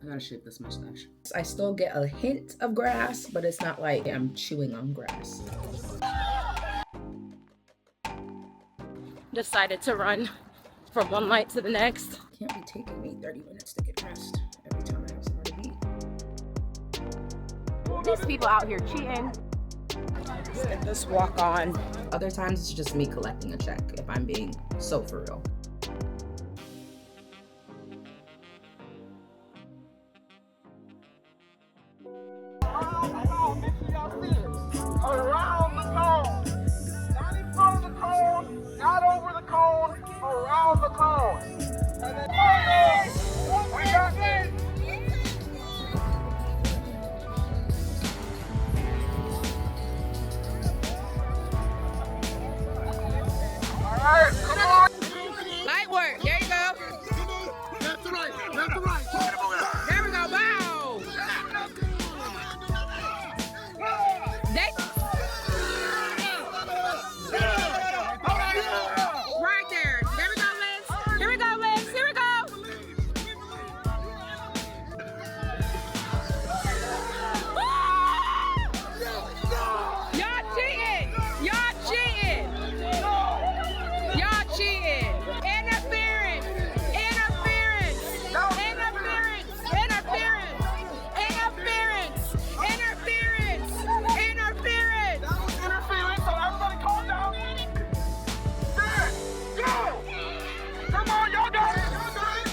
I gotta shape this mustache. I still get a hint of grass, but it's not like I'm chewing on grass. Decided to run from one light to the next. Can't be taking me 30 minutes to get dressed every time I have somewhere to be. These people out here cheating. Let's get this walk on. Other times it's just me collecting a check if I'm being so for real. Around the cone. Not in front of the cone, not over the cone, around the cone. And then we got this. All right, come on. Light work. There you go. Left to right, left to right. There we go. Wow. Right there. There we go, Liz. Here we go, Liz. Here we go. Y'all cheating. Y'all cheating. Y'all cheating. Interference. Interference. Interference. Interference. Interference. Interference. Interference. That was interference, so everybody calm down. Set, go. Come on, y'all got it. Y'all got it.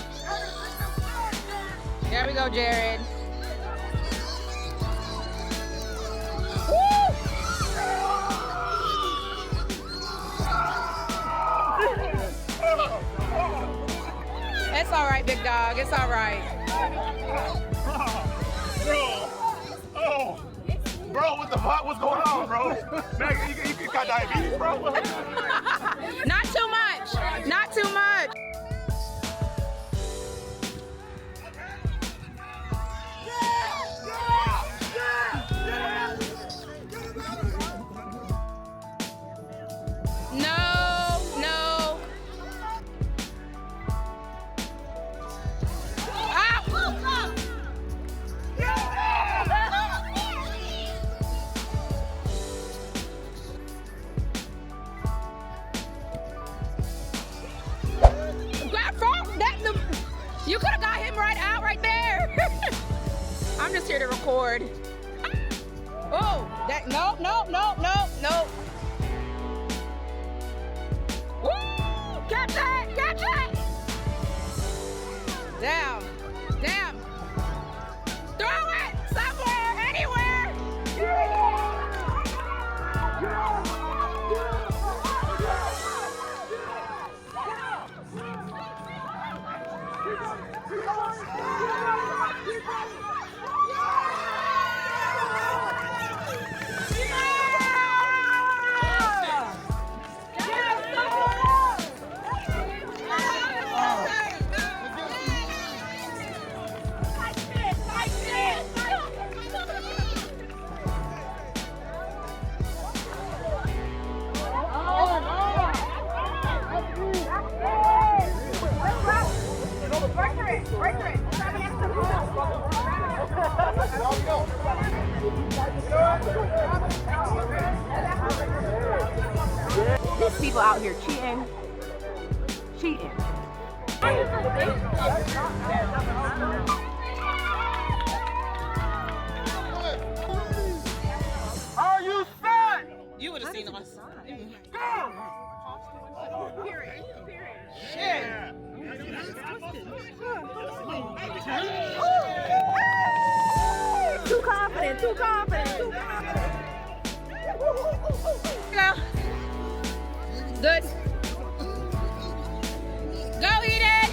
There we go, Jared. It's all right, big dog. It's all right. Bro, what the fuck? What's going on, bro? Man, you got diabetes, bro? Not too much. Not too much. No, no. Ow! You could have got him right there. I'm just here to record. Oh, that no. Woo! Catch it! Damn. Throw it somewhere, anywhere. These people out here cheating. Are you set? You would have seen us. Go! Shit. Too confident. Go. Good. Go, Eden.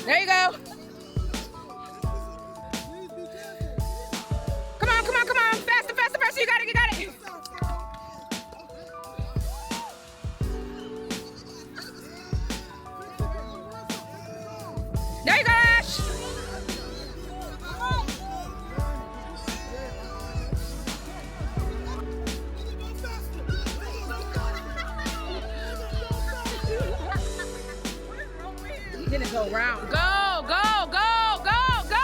There you go. Come on. Faster. You got it. There you go, Ash. didn't go round. Go, go, go, go, go!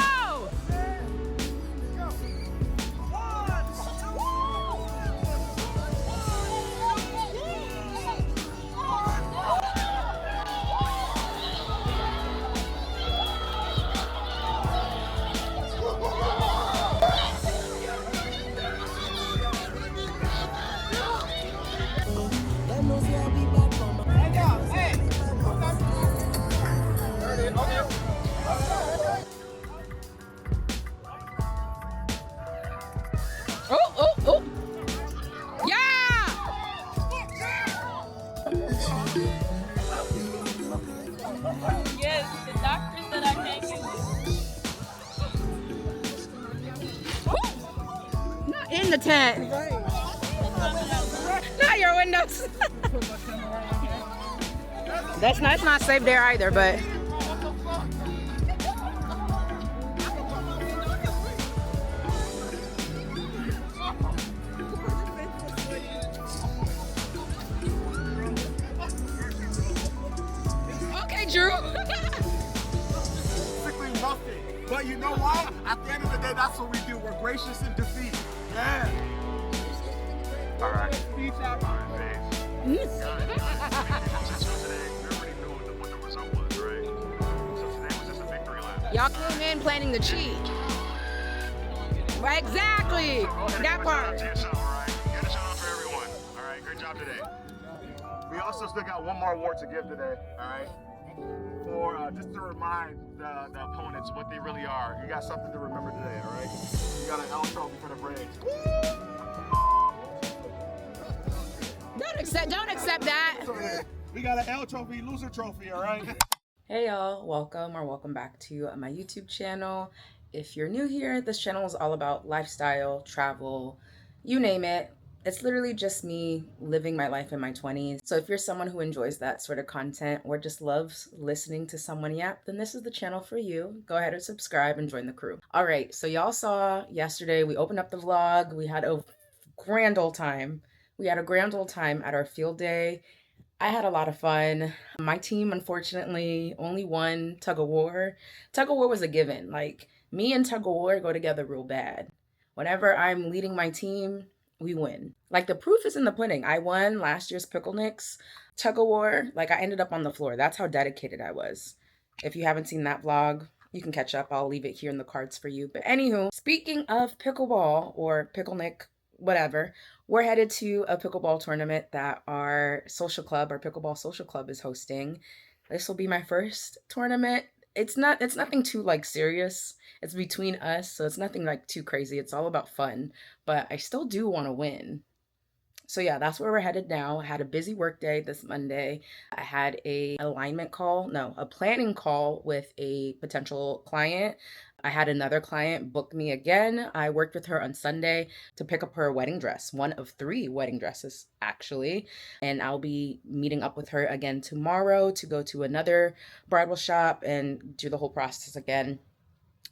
Oh, oh, oh! Yeah! Yes, the doctor said I can't get it. Not in the tent. Not your windows. That's not safe there either, but. Okay, Drew. Basically nothing. But you know what? At the end of the day, that's what we do. We're gracious in defeat. Yeah. All right. Peace out. All right, thanks. So today, we already knew what the result was, right? So today was just a victory lap. Y'all came in planning the cheat. Right, exactly. That part. Get a shout out for everyone. All right, great job today. We also still got one more award to give today. All right. For just to remind the opponents what they really are. You got something to remember today. All right. You got an L trophy for the Braves. Don't accept that. We got an L trophy, loser trophy. All right. Hey y'all, welcome back to my YouTube channel. If you're new here, this channel is all about lifestyle, travel, you name it. It's literally just me living my life in my 20s. So if you're someone who enjoys that sort of content or just loves listening to someone yap, then this is the channel for you. Go ahead and subscribe and join the crew. All right, so y'all saw yesterday, we opened up the vlog. We had a grand old time. We had a grand old time at our field day. I had a lot of fun. My team, unfortunately, only won tug of war. Tug of war was a given. Like, me and tug of war go together real bad. Whenever I'm leading my team, we win. Like, the proof is in the pudding. I won last year's pickleniks. Tug of war, like, I ended up on the floor. That's how dedicated I was. If you haven't seen that vlog, you can catch up. I'll leave it here in the cards for you. But anywho, speaking of pickleball or picklenik, whatever, we're headed to a pickleball tournament that our social club, our pickleball social club, is hosting. This will be my first tournament. It's nothing too like serious. It's between us, so it's nothing like too crazy. It's all about fun, but I still do want to win. So yeah, that's where we're headed now. I had a busy work day this Monday. I had a planning call with a potential client. I had another client book me again. I worked with her on Sunday to pick up her wedding dress, one of 3 wedding dresses actually. And I'll be meeting up with her again tomorrow to go to another bridal shop and do the whole process again.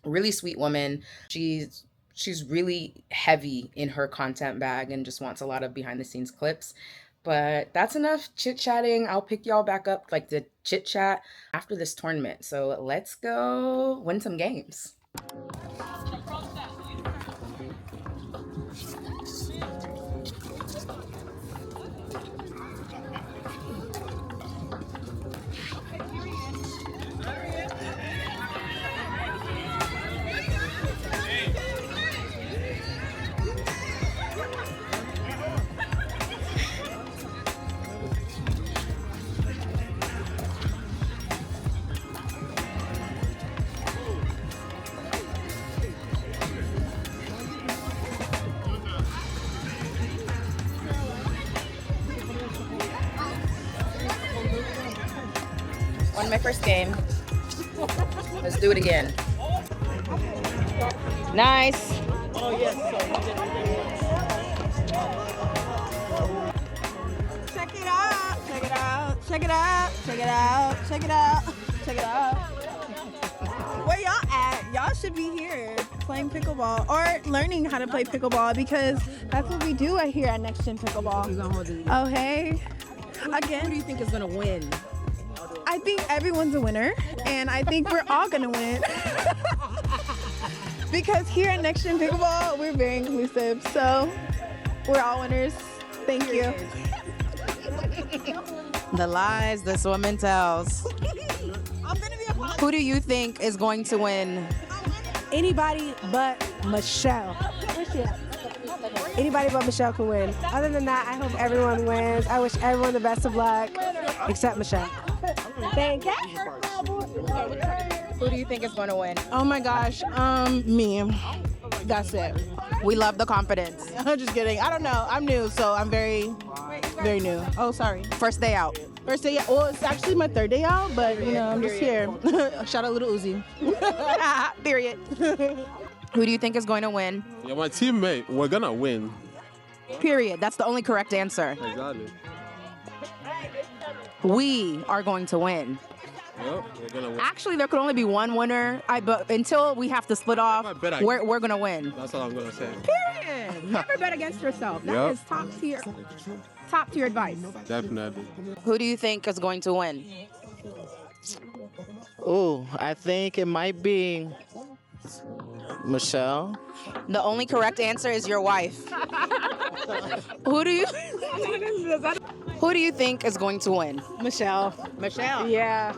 Really sweet woman. She's really heavy in her content bag and just wants a lot of behind the scenes clips. But that's enough chit-chatting. I'll pick y'all back up, like the chit-chat, after this tournament. So let's go win some games. Won my first game. Let's do it again. Nice. Oh, yes. Check it out. Check it out. Check it out. Check it out. Check it out. Check it out. Where y'all at? Y'all should be here playing pickleball or learning how to play pickleball because that's what we do here at Next Gen Pickleball. Oh, hey. Again. Who do you think is going to win? I think everyone's a winner, and I think we're all gonna win. Because here at Next Gen Pickleball, we're very inclusive, so we're all winners. Thank you. The lies this woman tells. I'm gonna be a part. Who do you think is going to win? Anybody but Michelle. Anybody but Michelle can win. Other than that, I hope everyone wins. I wish everyone the best of luck, except Michelle. Thank you. Who do you think is going to win? Oh my gosh, me. That's it. We love the confidence. I'm just kidding. I don't know. I'm new, so I'm very new. Oh, sorry. First day out. First day. Well, it's actually my third day out, but I'm just here. Shout out Little Uzi. Period. Who do you think is going to win? Yeah, my teammate. We're gonna win. Period. That's the only correct answer. Exactly. We are going to win. Yep, we're gonna win. Actually, there could only be one winner. But until we have to split off, we're gonna win. That's all I'm gonna say. Period. Never bet against yourself. That is top tier advice. Definitely. Who do you think is going to win? Ooh, I think it might be Michelle. The only correct answer is your wife. Who do you think is going to win? Michelle. Michelle. Yeah.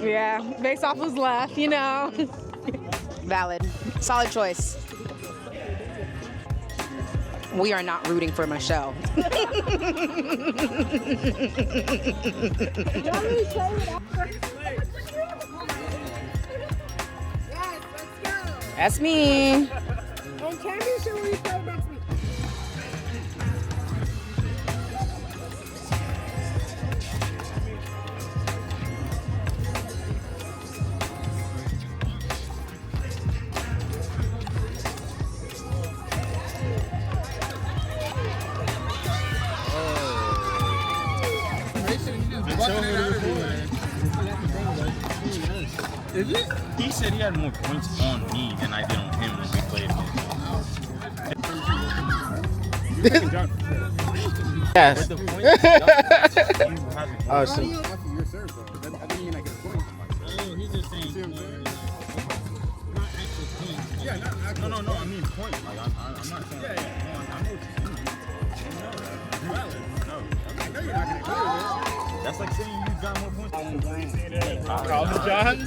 Yeah. Based off who's left, Valid. Solid choice. We are not rooting for Michelle. That's me. And championship we play next week. Is it? He said he had more points on me than I did on him when we played. Yes. Oh, so. He's just saying. No, I mean points. Like, I'm not saying. I know what you're saying. That's like saying you got more points. Calvin John?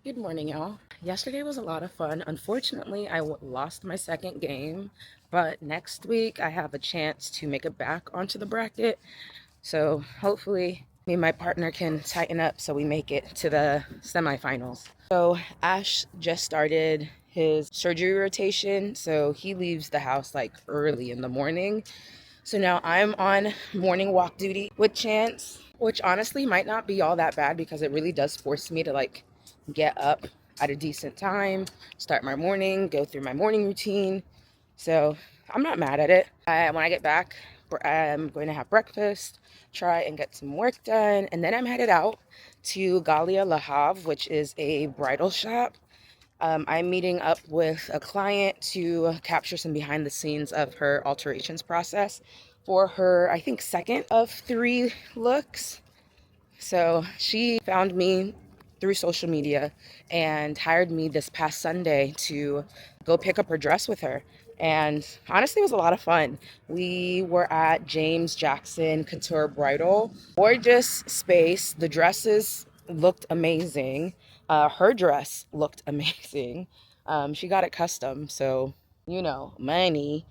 Good morning, y'all. Yesterday was a lot of fun. Unfortunately, I lost my second game, but next week I have a chance to make it back onto the bracket. So hopefully me and my partner can tighten up so we make it to the semifinals. So Ash just started his surgery rotation, so he leaves the house like early in the morning. So now I'm on morning walk duty with Chance, which honestly might not be all that bad because it really does force me to like get up at a decent time, start my morning, go through my morning routine. So I'm not mad at it. When I get back, I'm going to have breakfast, try and get some work done, and then I'm headed out to Galia Lahav, which is a bridal shop. I'm meeting up with a client to capture some behind the scenes of her alterations process for her, I think, second of 3 looks. So she found me through social media and hired me this past Sunday to go pick up her dress with her. And honestly, it was a lot of fun. We were at James Jackson Couture Bridal. Gorgeous space. The dresses looked amazing. Her dress looked amazing. She got it custom, so, money.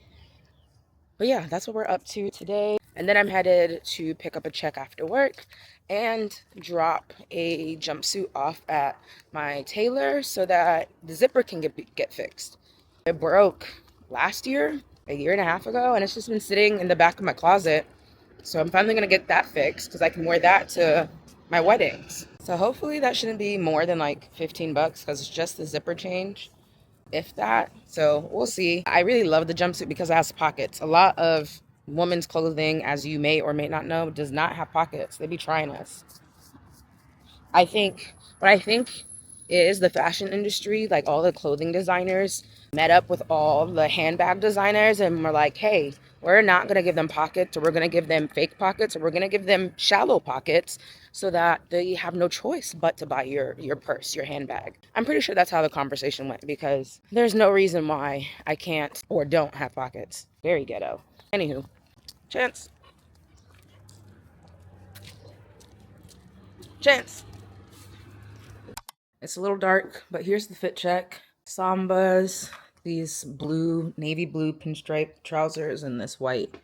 But yeah, that's what we're up to today. And then I'm headed to pick up a check after work and drop a jumpsuit off at my tailor so that the zipper can get fixed. It broke last year, a year and a half ago, and it's just been sitting in the back of my closet. So I'm finally gonna get that fixed because I can wear that to my weddings. So hopefully that shouldn't be more than like 15 bucks because it's just the zipper change, if that. So we'll see. I really love the jumpsuit because it has pockets. A lot of women's clothing, as you may or may not know, does not have pockets. They be trying us. I think is the fashion industry, like all the clothing designers met up with all the handbag designers and were like, hey, we're not going to give them pockets, or we're going to give them fake pockets, or we're going to give them shallow pockets so that they have no choice but to buy your purse, your handbag. I'm pretty sure that's how the conversation went, because there's no reason why I can't or don't have pockets. Very ghetto. Anywho, Chance. Chance. It's a little dark, but here's the fit check. Sambas, these blue, navy blue pinstripe trousers, and this white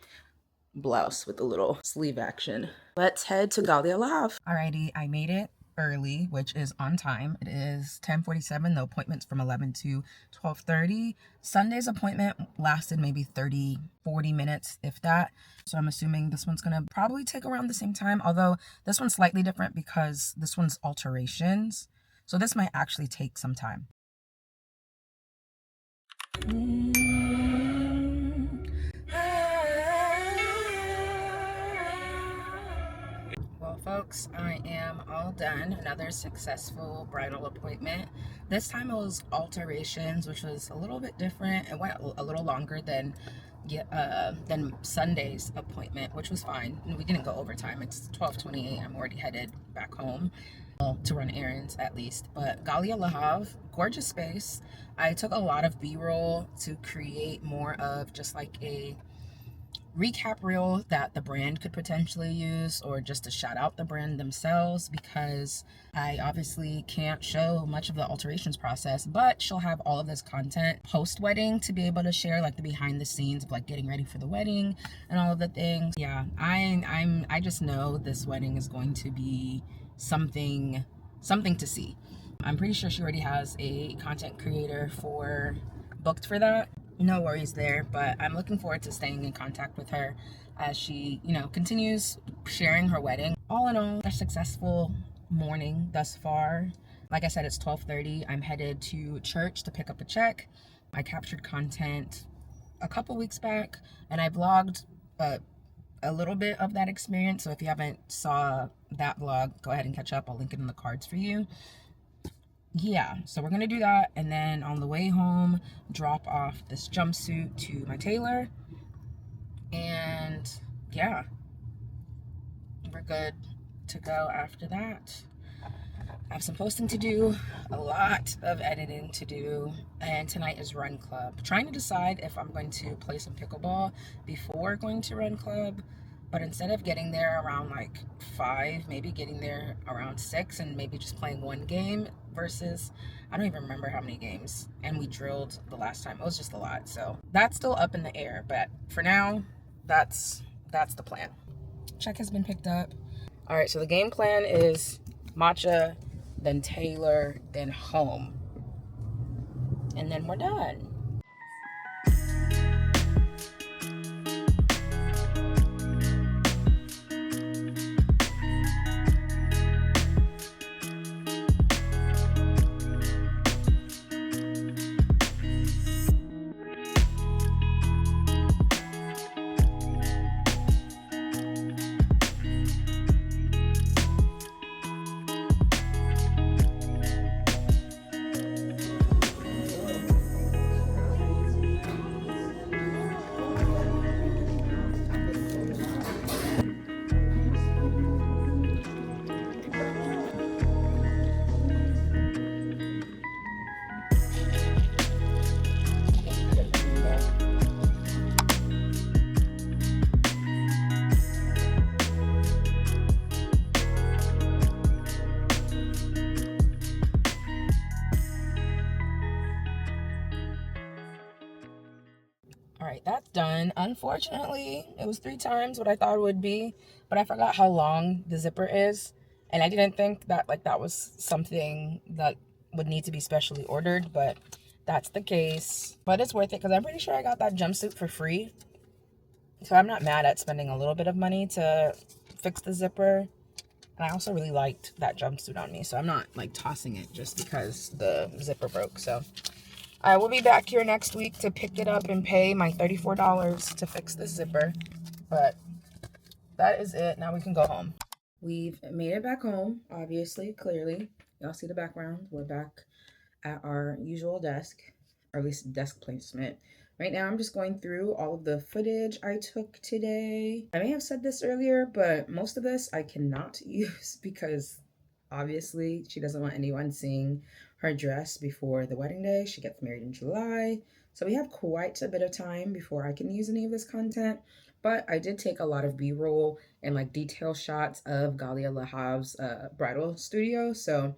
blouse with a little sleeve action. Let's head to Galia Lahav. Alrighty, I made it early, which is on time. It is 10:47. The appointment's from 11 to 12:30. Sunday's appointment lasted maybe 30-40 minutes, if that. So I'm assuming this one's gonna probably take around the same time, although this one's slightly different because this one's alterations. So this might actually take some time. Well, folks, I am all done. Another successful bridal appointment. This time it was alterations, which was a little bit different. It went a little longer than Sunday's appointment, which was fine. We didn't go overtime. It's 12:28. I'm already headed back home to run errands at least. But Galia Lahav, gorgeous space. I took a lot of B-roll to create more of just like a recap reel that the brand could potentially use, or just to shout out the brand themselves, because I obviously can't show much of the alterations process, but she'll have all of this content post-wedding to be able to share, like the behind the scenes of like getting ready for the wedding and all of the things. Yeah, I just know this wedding is going to be something to see. I'm pretty sure she already has a content creator booked for that. No worries there, but I'm looking forward to staying in contact with her as she, continues sharing her wedding. All in all, a successful morning thus far. Like I said, it's 12:30. I'm headed to church to pick up a check. I captured content a couple weeks back, and I vlogged a little bit of that experience. So if you haven't saw that vlog, go ahead and catch up. I'll link it in the cards for you. Yeah, so we're gonna do that, and then on the way home, drop off this jumpsuit to my tailor, and yeah, we're good to go after that. I have some posting to do, a lot of editing to do, and tonight is run club. Trying to decide if I'm going to play some pickleball before going to run club, but instead of getting there around like 5, maybe getting there around 6 and maybe just playing one game versus, I don't even remember how many games, and we drilled the last time. It was just a lot, so that's still up in the air, but for now, that's the plan. Check has been picked up. All right, so the game plan is matcha, then tailor, then home, and then we're done. All right, that's done. Unfortunately, it was 3 times what I thought it would be, but I forgot how long the zipper is, and I didn't think that that was something that would need to be specially ordered, but that's the case. But it's worth it because I'm pretty sure I got that jumpsuit for free, so I'm not mad at spending a little bit of money to fix the zipper. And I also really liked that jumpsuit on me, so I'm not like tossing it just because the zipper broke. So I will be back here next week to pick it up and pay my $34 to fix this zipper. But that is it. Now we can go home. We've made it back home, obviously, clearly. Y'all see the background? We're back at our usual desk, or at least desk placement. Right now, I'm just going through all of the footage I took today. I may have said this earlier, but most of this I cannot use because obviously she doesn't want anyone seeing her dress before the wedding day. She gets married in July. So we have quite a bit of time before I can use any of this content. But I did take a lot of B-roll and like detail shots of Galia Lahav's bridal studio. So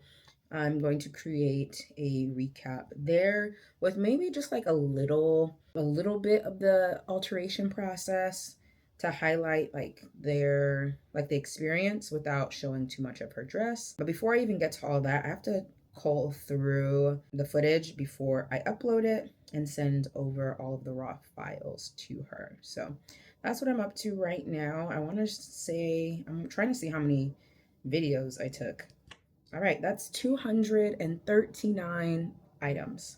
I'm going to create a recap there with maybe just like a little bit of the alteration process to highlight like the experience without showing too much of her dress. But before I even get to all that, I have to cull through the footage before I upload it and send over all of the raw files to her. So that's what I'm up to right now. I'm trying to see how many videos I took. All right, that's 239 items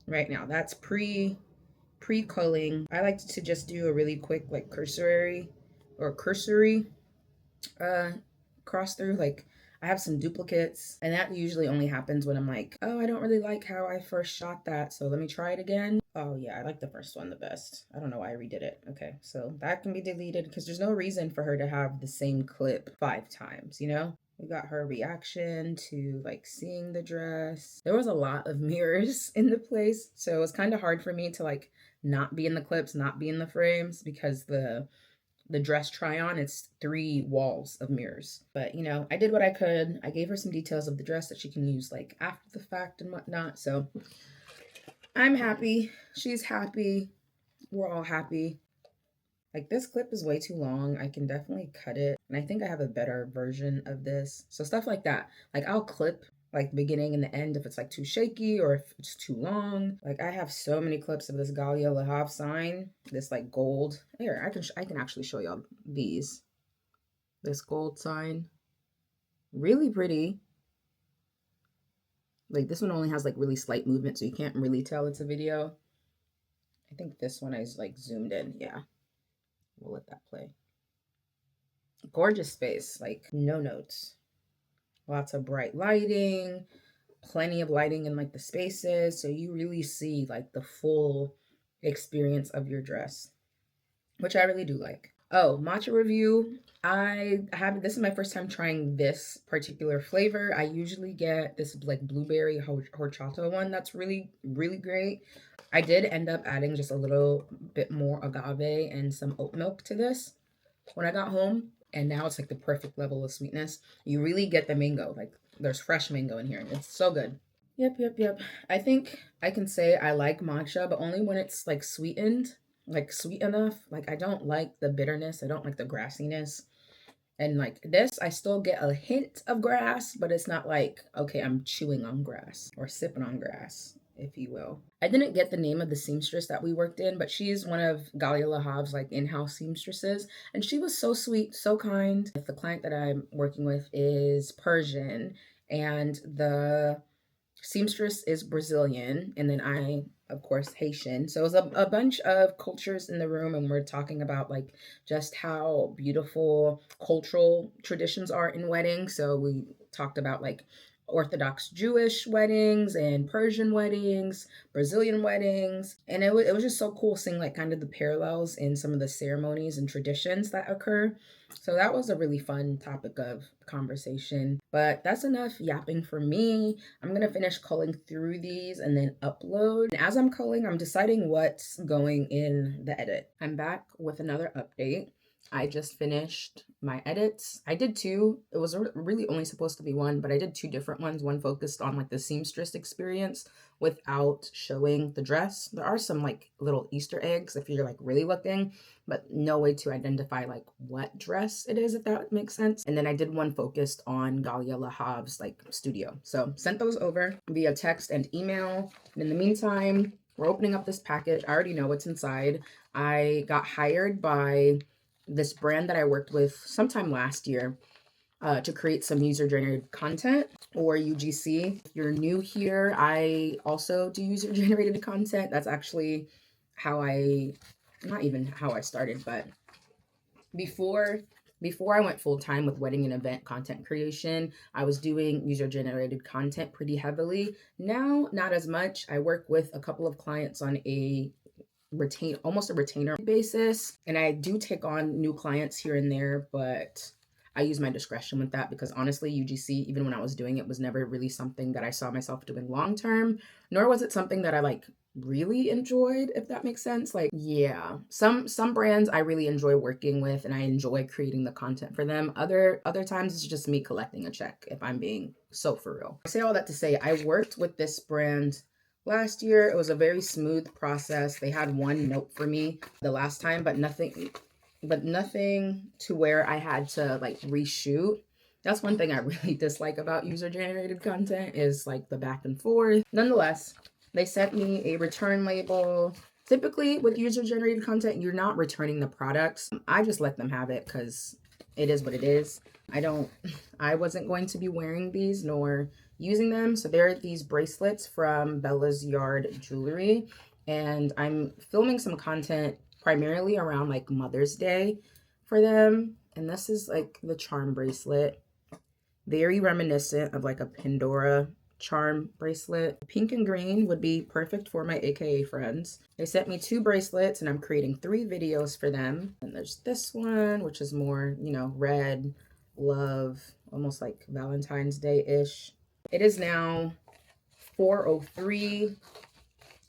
right now. That's pre-culling. I like to just do a really quick like cursory cross through. Like I have some duplicates, and that usually only happens when I'm like, oh, I don't really like how I first shot that, so let me try it again. Oh yeah, I like the first one the best. I don't know why I redid it. Okay, so that can be deleted because there's no reason for her to have the same clip 5 times, you know? We got her reaction to like seeing the dress. There was a lot of mirrors in the place, so it was kind of hard for me to like not be in the clips, not be in the frames, because the dress try on, it's 3 walls of mirrors. But you know, I did what I could. I gave her some details of the dress that she can use like after the fact and whatnot. So I'm happy. She's happy. We're all happy. Like this clip is way too long. I can definitely cut it. And I think I have a better version of this. So stuff like that. Like I'll clip like the beginning and the end if it's like too shaky or if it's too long. Like I have so many clips of this Galia Lahav sign. This like gold. Here, I can actually show y'all these. This gold sign. Really pretty. Like this one only has like really slight movement, so you can't really tell it's a video. I think this one is like zoomed in. Yeah. We'll let that play. Gorgeous space, like no notes. Lots of bright lighting, plenty of lighting in like the spaces, so you really see like the full experience of your dress, which I really do like. Oh, matcha review. This is my first time trying this particular flavor. I usually get this like blueberry horchata one that's really, really great. I did end up adding just a little bit more agave and some oat milk to this when I got home, and now it's like the perfect level of sweetness. You really get the mango, like there's fresh mango in here. It's so good. Yep. I think I can say I like matcha, but only when it's like sweetened, like sweet enough. Like I don't like the bitterness. I don't like the grassiness. And like this, I still get a hint of grass, but it's not like, okay, I'm chewing on grass or sipping on grass, if you will. I didn't get the name of the seamstress that we worked in, but she's one of Galia Lahav's like in-house seamstresses, and she was so sweet, so kind. The client that I'm working with is Persian, and the seamstress is Brazilian, and then I, of course, Haitian. So it was a bunch of cultures in the room, and we're talking about like just how beautiful cultural traditions are in weddings. So we talked about like Orthodox Jewish weddings and Persian weddings, Brazilian weddings. And it was just so cool seeing like kind of the parallels in some of the ceremonies and traditions that occur. So that was a really fun topic of conversation. But that's enough yapping for me. I'm going to finish culling through these and then upload. And as I'm culling, I'm deciding what's going in the edit. I'm back with another update. I just finished my edits. I did 2. It was really only supposed to be 1, but I did 2 different ones. One focused on like the seamstress experience without showing the dress. There are some like little Easter eggs if you're like really looking, but no way to identify like what dress it is, if that makes sense. And then I did one focused on Galia Lahav's like studio. So sent those over via text and email. And in the meantime, we're opening up this package. I already know what's inside. I got hired by this brand that I worked with sometime last year to create some user-generated content, or UGC. If you're new here, I also do user-generated content. That's actually how not even how I started, but before Before I went full time with wedding and event content creation, I was doing user generated content pretty heavily. Now, not as much. I work with a couple of clients on almost a retainer basis, and I do take on new clients here and there, but I use my discretion with that because honestly, UGC, even when I was doing it, was never really something that I saw myself doing long term, nor was it something that I like really enjoyed, if that makes sense. Like, yeah, some brands I really enjoy working with and I enjoy creating the content for them. Other times it's just me collecting a check, if I'm being so for real. I say all that to say I worked with this brand last year. It was a very smooth process. They had one note for me the last time, but nothing to where I had to like reshoot. That's one thing I really dislike about user generated content is like the back and forth. Nonetheless, they sent me a return label. Typically with user generated content, you're not returning the products. I just let them have it because it is what it is. I wasn't going to be wearing these nor using them. So there are these bracelets from Bella's Yard Jewelry, and I'm filming some content primarily around like Mother's Day for them. And this is like the charm bracelet, very reminiscent of like a Pandora charm bracelet. Pink and green would be perfect for my AKA friends. They sent me 2 bracelets and I'm creating 3 videos for them. And there's this one, which is more, you know, red, love, almost like Valentine's Day-ish. It is now 4:03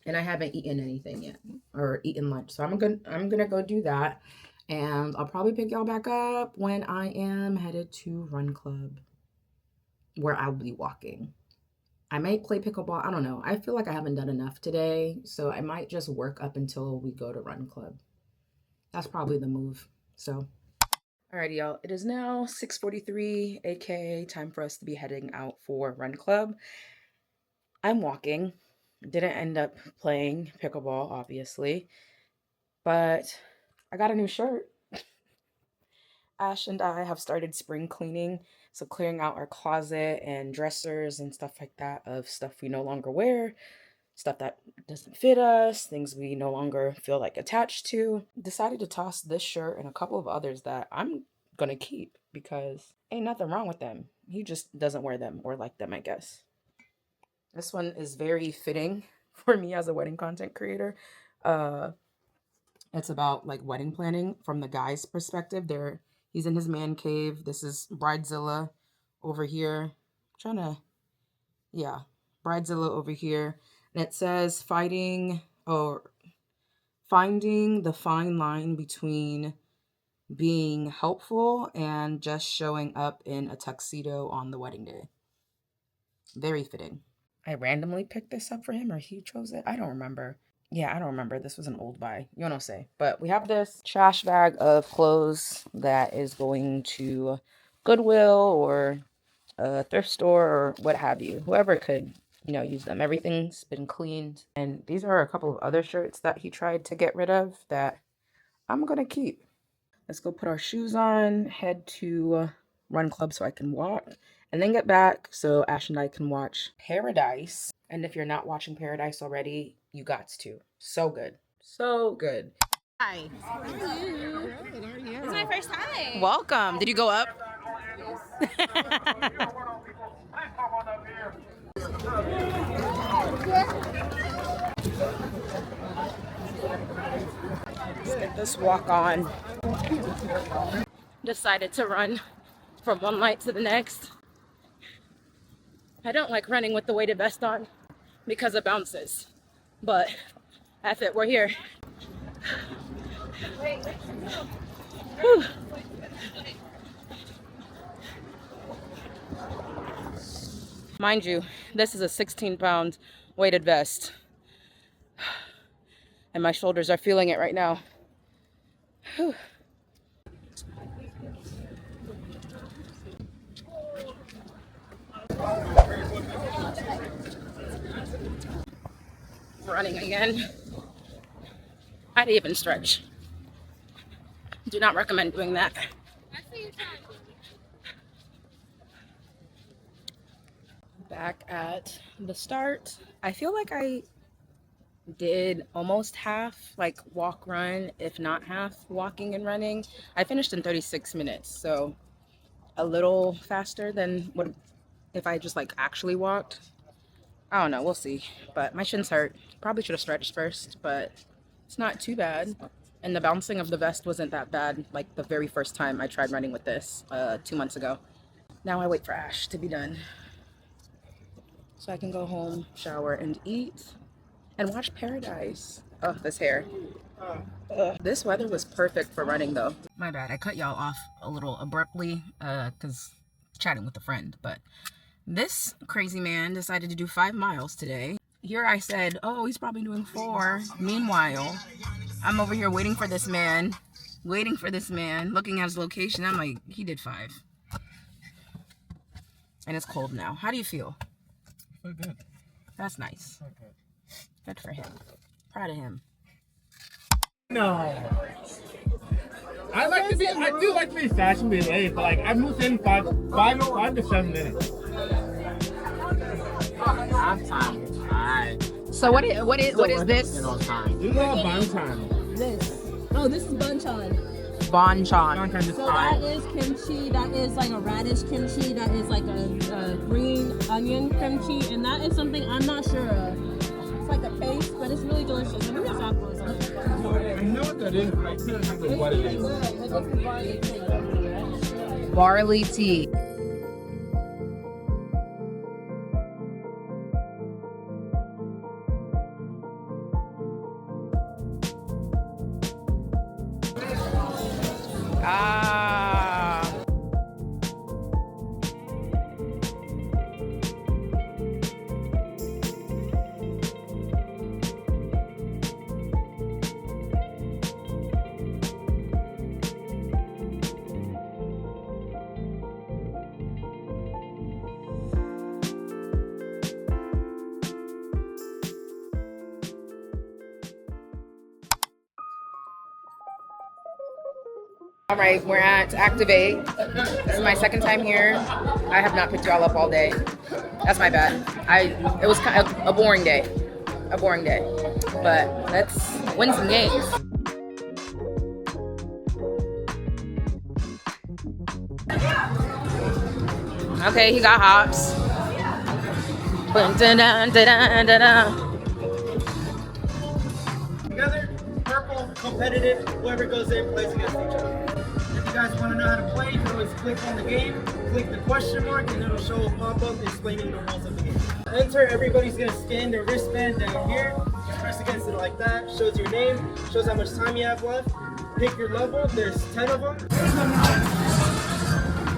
and I haven't eaten anything yet or eaten lunch. So I'm gonna go do that. And I'll probably pick y'all back up when I am headed to Run Club, where I'll be walking. I might play pickleball. I don't know. I feel like I haven't done enough today, so I might just work up until we go to Run Club. That's probably the move. So, alrighty, y'all. It is now 6:43, aka time for us to be heading out for Run Club. I'm walking. Didn't end up playing pickleball, obviously, but I got a new shirt. Ash and I have started spring cleaning, so clearing out our closet and dressers and stuff like that of stuff we no longer wear, stuff that doesn't fit us, things we no longer feel like attached to. Decided to toss this shirt and a couple of others that I'm gonna keep because ain't nothing wrong with them. He just doesn't wear them or like them, I guess. This one is very fitting for me as a wedding content creator. It's about like wedding planning from the guy's perspective. He's in his man cave. This is Bridezilla over here. Bridezilla over here. And it says finding the fine line between being helpful and just showing up in a tuxedo on the wedding day. Very fitting. I randomly picked this up for him or he chose it. I don't remember. Yeah, I don't remember. This was an old buy. You know say. But we have this trash bag of clothes that is going to Goodwill or a thrift store or what have you. Whoever could, use them. Everything's been cleaned. And these are a couple of other shirts that he tried to get rid of that I'm going to keep. Let's go put our shoes on, head to Run Club so I can walk, and then get back so Ash and I can watch Paradise. And if you're not watching Paradise already, you got to. So good. So good. Hi. How are you? This is my first time. Welcome. Did you go up? Let's get this walk on. Decided to run from one light to the next. I don't like running with the weighted vest on because it bounces, but F it, we're here. Whew. Mind you, this is a 16-pound weighted vest, and my shoulders are feeling it right now. Whew. Running again. I'd even stretch. Do not recommend doing that. Back at the start. I feel like I did almost half, like walk run, if not half walking and running. I finished in 36 minutes, so a little faster than what if I just like actually walked. I don't know, we'll see. But my shins hurt. Probably should have stretched first, but it's not too bad. And the bouncing of the vest wasn't that bad like the very first time I tried running with this 2 months ago. Now I wait for Ash to be done so I can go home, shower, and eat and watch Paradise. Oh, this hair. This weather was perfect for running though. My bad, I cut y'all off a little abruptly because chatting with a friend, but this crazy man decided to do 5 miles today. Here I said, oh, he's probably doing 4. Meanwhile, I'm over here waiting for this man, looking at his location. I'm like, he did 5. And it's cold now. How do you feel? I feel good. That's nice. Good for him. Proud of him. No. I do like to be fashionably late, but like I moved in 5 to 7 minutes. I'm time. Alright. So what is this? You know, time. You know bun time. This. Oh, this is banchan. Banchan. So that is kimchi. That is like a radish kimchi. That is like a green onion kimchi, and that is something I'm not sure of. It's like a paste, but it's really delicious. Let me just apple it. I know what that is, but I can't remember what it is. Barley tea. All right, we're at Activate. This is my second time here. I have not picked y'all up all day. That's my bad. It was kind of a boring day. But let's win some games. Okay, he got hops. Together, purple, competitive, whoever goes in plays against each other. If you guys want to know how to play, you can always click on the game, click the question mark, and it'll show a pop-up explaining the rules of the game. Enter, everybody's going to scan their wristband down here. You press against it like that, shows your name, shows how much time you have left. Pick your level, there's 10 of them.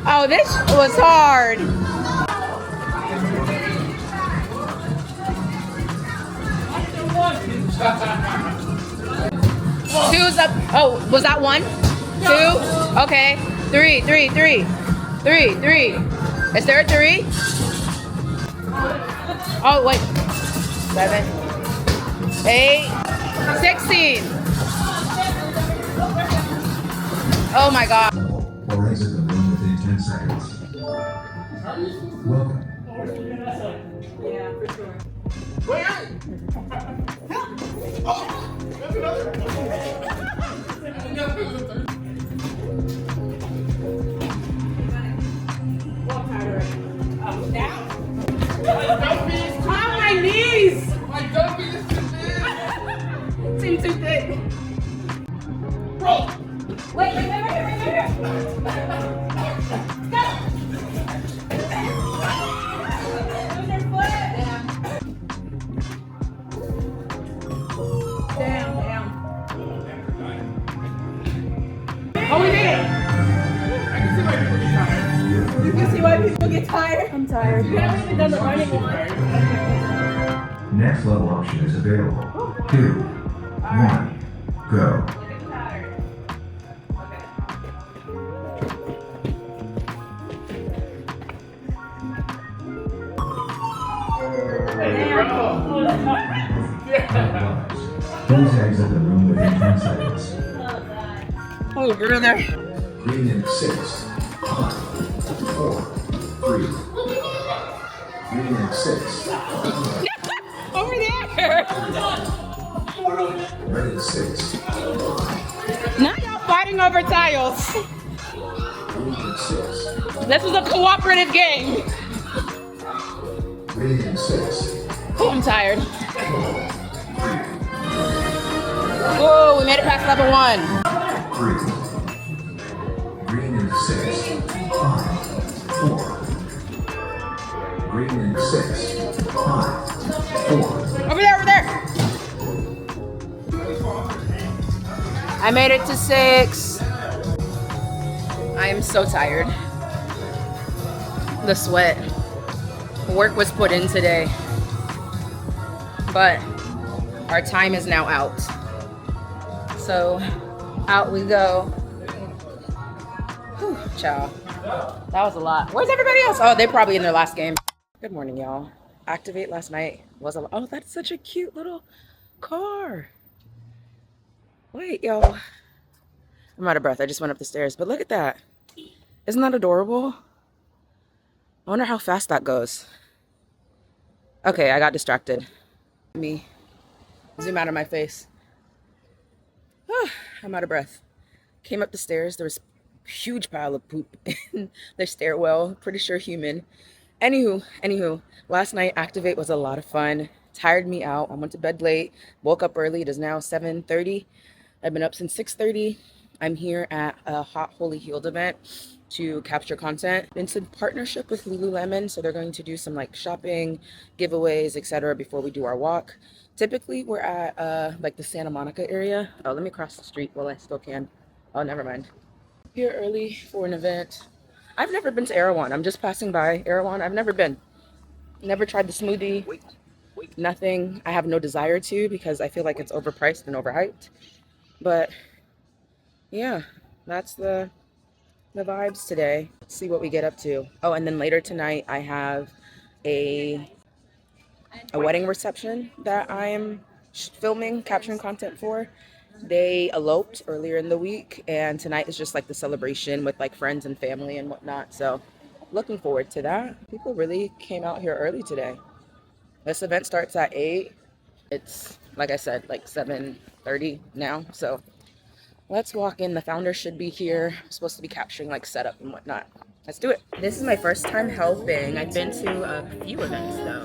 Oh, this was hard. Two's up. Oh, was that 1? 2? Okay. 3. Is there a 3? Oh, wait. 7, 8, 16. Oh my God. Or exit the room within 10 seconds. Welcome. Yeah, for sure. On my knees! My dumpy is too big! Seems too thick. Wait, right here. Oh, we did it! I can see why people get tired. You can see why people get tired? I'm tired. We haven't even done the running one. Next level option is available. 2, 1, go. Please exit the room within 10 seconds. Oh, brother. Green in 6, 5, 4, 3. Green in 6. Over there! Red 6. Now y'all fighting over tiles. Green 6. This is a cooperative game. Green 6. Oh, I'm tired. Oh, we made it past level 1. Green and 6. 5, 4. Green and 6. 5, 4. Over there, over there. I made it to 6. I am so tired. The sweat. Work was put in today. But our time is now out. So out we go. Whew, ciao. That was a lot. Where's everybody else? Oh, they're probably in their last game. Good morning, y'all. Activate last night was a, oh, that's such a cute little car. Wait, y'all. I'm out of breath. I just went up the stairs, but look at that. Isn't that adorable? I wonder how fast that goes. Okay, I got distracted. Me. Zoom out of my face. I'm out of breath. Came up the stairs. There was a huge pile of poop in the stairwell. Pretty sure human. Anywho, last night Activate was a lot of fun. Tired me out. I went to bed late. Woke up early. It is now 7:30. I've been up since 6:30. I'm here at a Hot Holy Healed event to capture content. It's in partnership with Lululemon, so they're going to do some like shopping, giveaways, etc. before we do our walk. Typically, we're at like the Santa Monica area. Oh, let me cross the street while I still can. Oh, never mind. Here early for an event. I've never been to Erewhon. I'm just passing by Erewhon. I've never been. Never tried the smoothie. Nothing. I have no desire to because I feel like it's overpriced and overhyped. But yeah, that's the vibes today. Let's see what we get up to. Oh, and then later tonight I have a wedding reception that I am filming, capturing content for. They eloped earlier in the week, and tonight is just like the celebration with like friends and family and whatnot. So looking forward to that. People really came out here early today. This event starts at 8. It's, like I said, like 7:30 now. So let's walk in. The founder should be here. I'm supposed to be capturing like setup and whatnot. Let's do it. This is my first time helping. I've been to a few events though.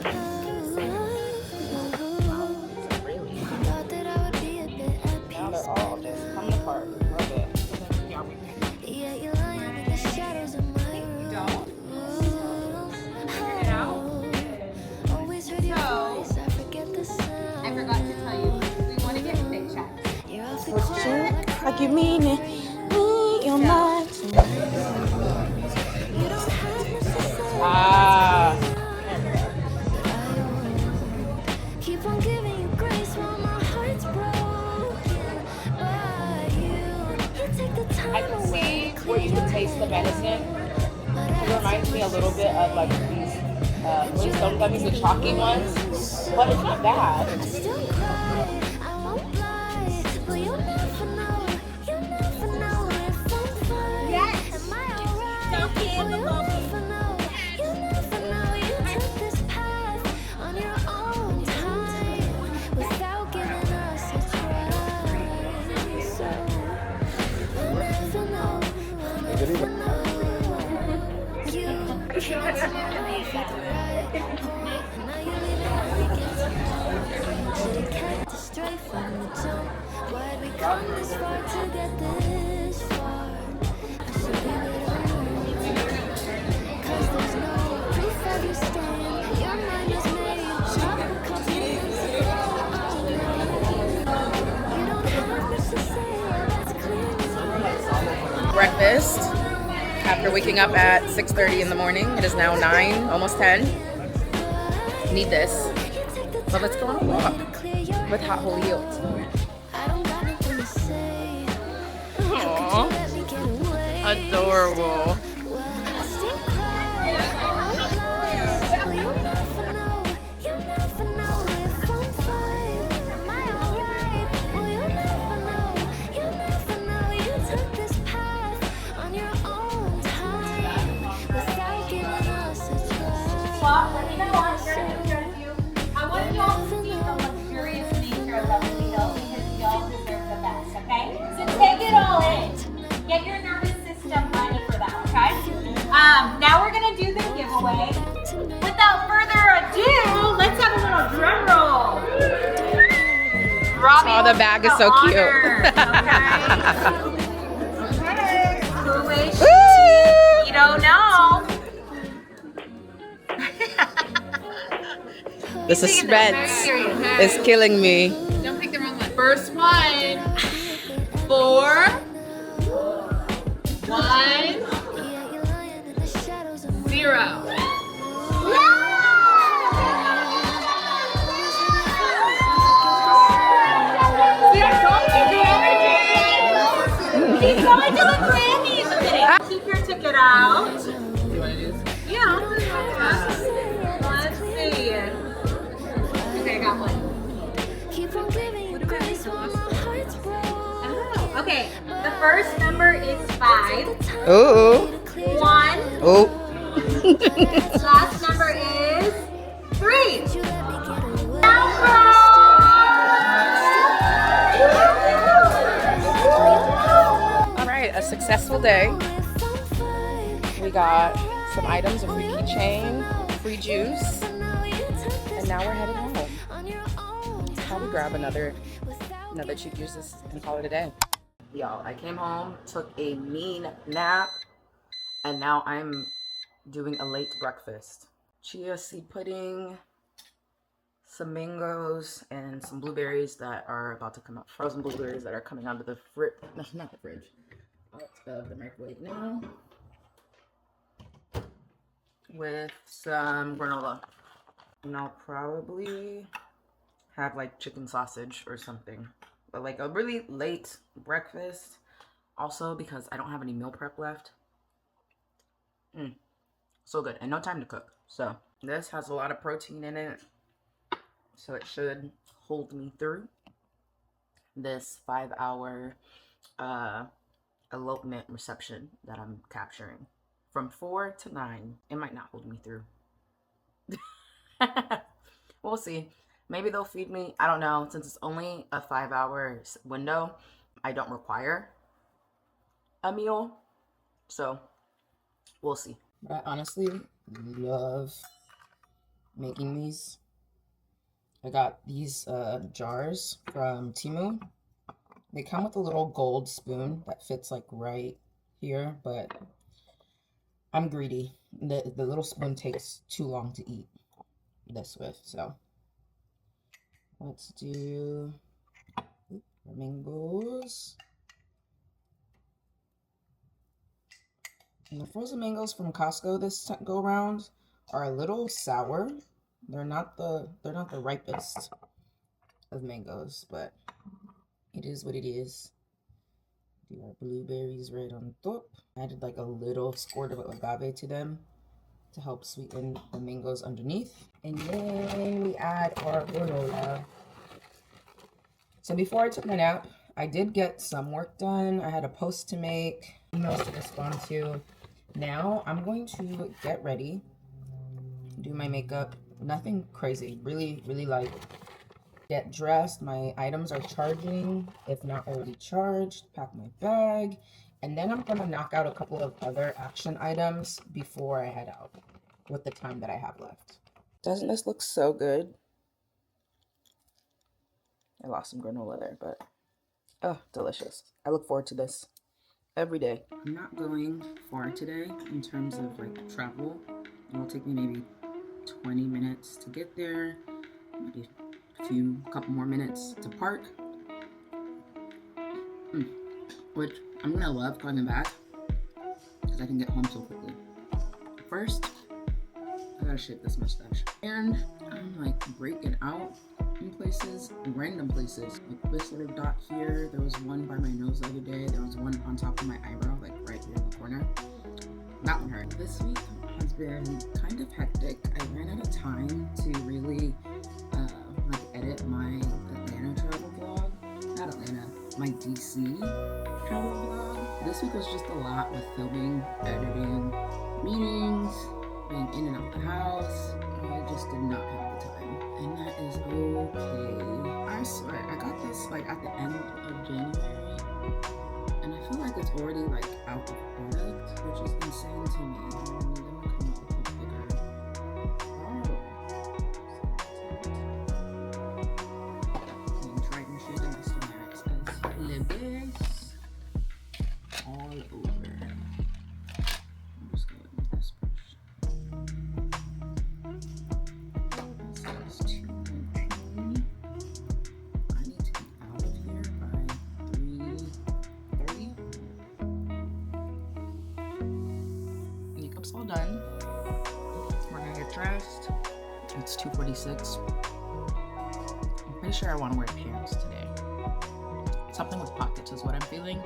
Now they're all just coming apart. Love it. I forgot to tell you, we want to get big shots. What you like you mean it, me, you're not. Keep on giving you grace while my heart's broken. But you take the time. I can see where you can taste the venison. It reminds me a little bit of like these Flintstone gummies, the chalky ones, but it's not bad. I still cry, I won't lie, but you'll never know if I'm fine. Am I alright? Well, you'll never know, you took this path on your own time, without giving us a try. So, you'll never know, you chose my life at the right point, and now you leave me again. Should've kept it straight from the jump. Why'd we come this far to get this far? I should leave it alone, 'cause there's no proof of you staying. Your mind is made of chocolate confidence. You don't have much to say, that's clear. Breakfast after waking up at 6:30 in the morning. It is now 9, almost 10. Need this. But let's go on a walk with Hot Holy Healed. Aww. Adorable. Let me know. I'm sure to you. I want to know if you see the luxurious nature of Beverly Hills. Now we're gonna do the giveaway. Without further ado, let's have a little drum roll. Robbie, Oh, the bag is so cute. Okay. Who is she? You don't know. The suspense is killing me. Don't pick the wrong one. First one. 4, 1, 0. He's going to the Grammys. Keep your ticket out. Yeah. Let's see. Okay, I got one. Okay, the first number is 5. Ooh. 1. Oh. Last number is 3. All right, a successful day. We got some items, a free keychain, free juice, and now we're heading home. Probably grab another cheap juices and call it a day. Y'all, I came home, took a mean nap, and now I'm doing a late breakfast. Chia seed pudding, some mangoes, and some blueberries that are about to come out. Frozen blueberries that are coming out of the fridge. No, not the fridge. Out of the microwave now. With some granola. And I'll probably have like chicken sausage or something. But like a really late breakfast. Also because I don't have any meal prep left. So good. And no time to cook. So this has a lot of protein in it. So it should hold me through this 5-hour elopement reception that I'm capturing. From 4 to 9. It might not hold me through. We'll see. Maybe they'll feed me. I don't know. Since it's only a 5-hour window, I don't require a meal. So we'll see. But I honestly love making these. I got these jars from Temu. They come with a little gold spoon that fits like right here, but I'm greedy. The little spoon takes too long to eat this with, so let's do mangoes. And the frozen mangoes from Costco this go around are a little sour. They're not the ripest of mangoes, but it is what it is. Do our blueberries right on top. Added like a little squirt of agave to them to help sweeten the mangoes underneath. And then we add our granola. So before I took my nap, I did get some work done. I had a post to make, emails to respond to. Now I'm going to get ready, do my makeup. Nothing crazy, really light. Get dressed, my items are charging, if not already charged, pack my bag, and then I'm gonna knock out a couple of other action items before I head out with the time that I have left. Doesn't this look so good? I lost some granola there, but oh, delicious. I look forward to this every day. I'm not going far today in terms of like travel. It will take me maybe 20 minutes to get there, maybe a couple more minutes to park, which I'm gonna love coming back because I can get home so quickly. First, I gotta shave this mustache, and I'm like breaking out in places, random places, like this little dot here. There was one by my nose the other day. There was one on top of my eyebrow, like right here in the corner. That one hurt. This week has been kind of hectic. I ran out of time to really like edit my Atlanta travel vlog. Not Atlanta, my DC travel vlog. This week was just a lot with filming, editing, meetings, being in and out of the house. I just did not have the time. And that is okay. I swear, I got this like at the end of January. And And I feel like it's already like out of product, which is insane to me. I'm gonna come up with a bigger. And Triton shoes and Estomatics as libes all over. I'm just gonna with this brush. This is 2.3. I need to be out of here by 3:30. Makeup's all done. We're gonna get dressed. It's 2:46. I'm pretty sure I want to wear pants today. Something with pockets is what I'm feeling.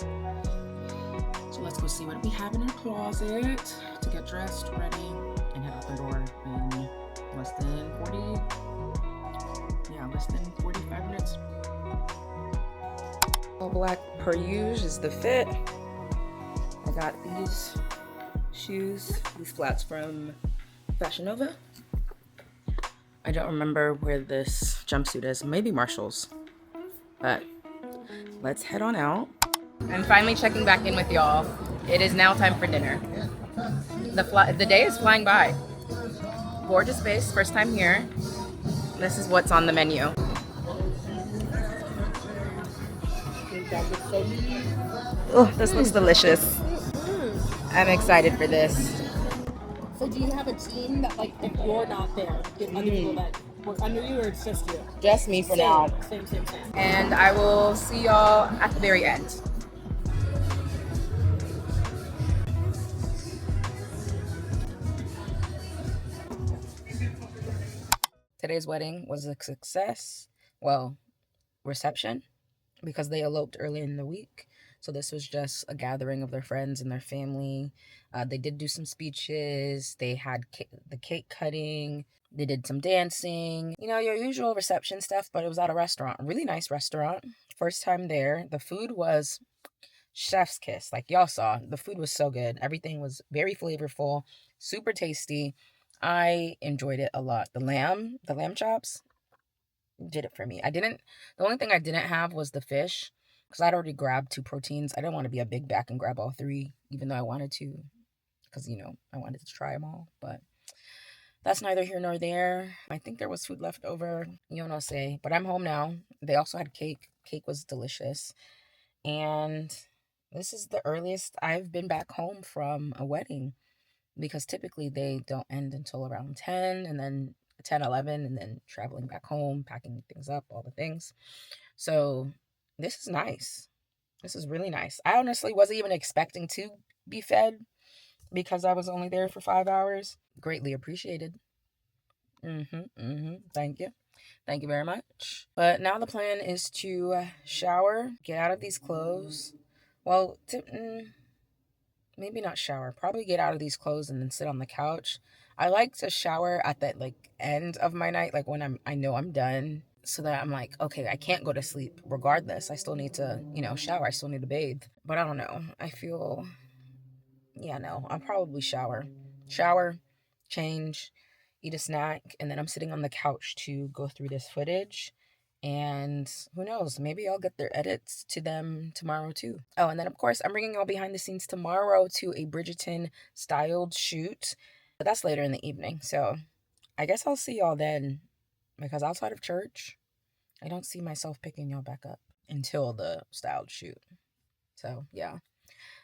So let's go see what we have in our closet to get dressed, ready, and head out the door in less than 45 minutes. All black per usual is the fit. I got these shoes, these flats from Fashion Nova. I don't remember where this jumpsuit is, maybe Marshall's, but let's head on out. And finally checking back in with y'all. It is now time for dinner. The day is flying by. Gorgeous space, first time here. This is what's on the menu. Oh, this looks delicious. I'm excited for this. So do you have a team that, like, if you're not there, get other people that work under you, or it's just you? Just me for now. Same. And I will see y'all at the very end. Today's wedding was a success. Well, reception, because they eloped early in the week. So this was just a gathering of their friends and their family. They did do some speeches. They had the cake cutting. They did some dancing. You know, your usual reception stuff, but it was at a restaurant. A really nice restaurant. First time there. The food was chef's kiss. Like y'all saw, the food was so good. Everything was very flavorful, super tasty. I enjoyed it a lot. The lamb chops did it for me. The only thing I didn't have was the fish, because I'd already grabbed 2 proteins. I didn't want to be a big back and grab all 3, even though I wanted to, because, you know, I wanted to try them all. But that's neither here nor there. I think there was food left over. You know, say. But I'm home now. They also had cake. Cake was delicious. And this is the earliest I've been back home from a wedding, because typically they don't end until around 10, and then 10, 11, and then traveling back home, packing things up, all the things. So this is nice. This is really nice. I honestly wasn't even expecting to be fed, because I was only there for 5 hours. Greatly appreciated. Thank you. Thank you very much. But now the plan is to shower, get out of these clothes. Well, maybe not shower. Probably get out of these clothes and then sit on the couch. I like to shower at that end of my night, like when I know I'm done, so that I'm like, okay, I can't go to sleep regardless. I still need to, shower. I still need to bathe. But I don't know. I feel, I'll probably shower, change, eat a snack, and then I'm sitting on the couch to go through this footage. And who knows, maybe I'll get their edits to them tomorrow too. Oh, and then of course I'm bringing y'all behind the scenes tomorrow to a Bridgerton styled shoot. But that's later in the evening. So I guess I'll see y'all then, because outside of church, I don't see myself picking y'all back up until the styled shoot. So yeah.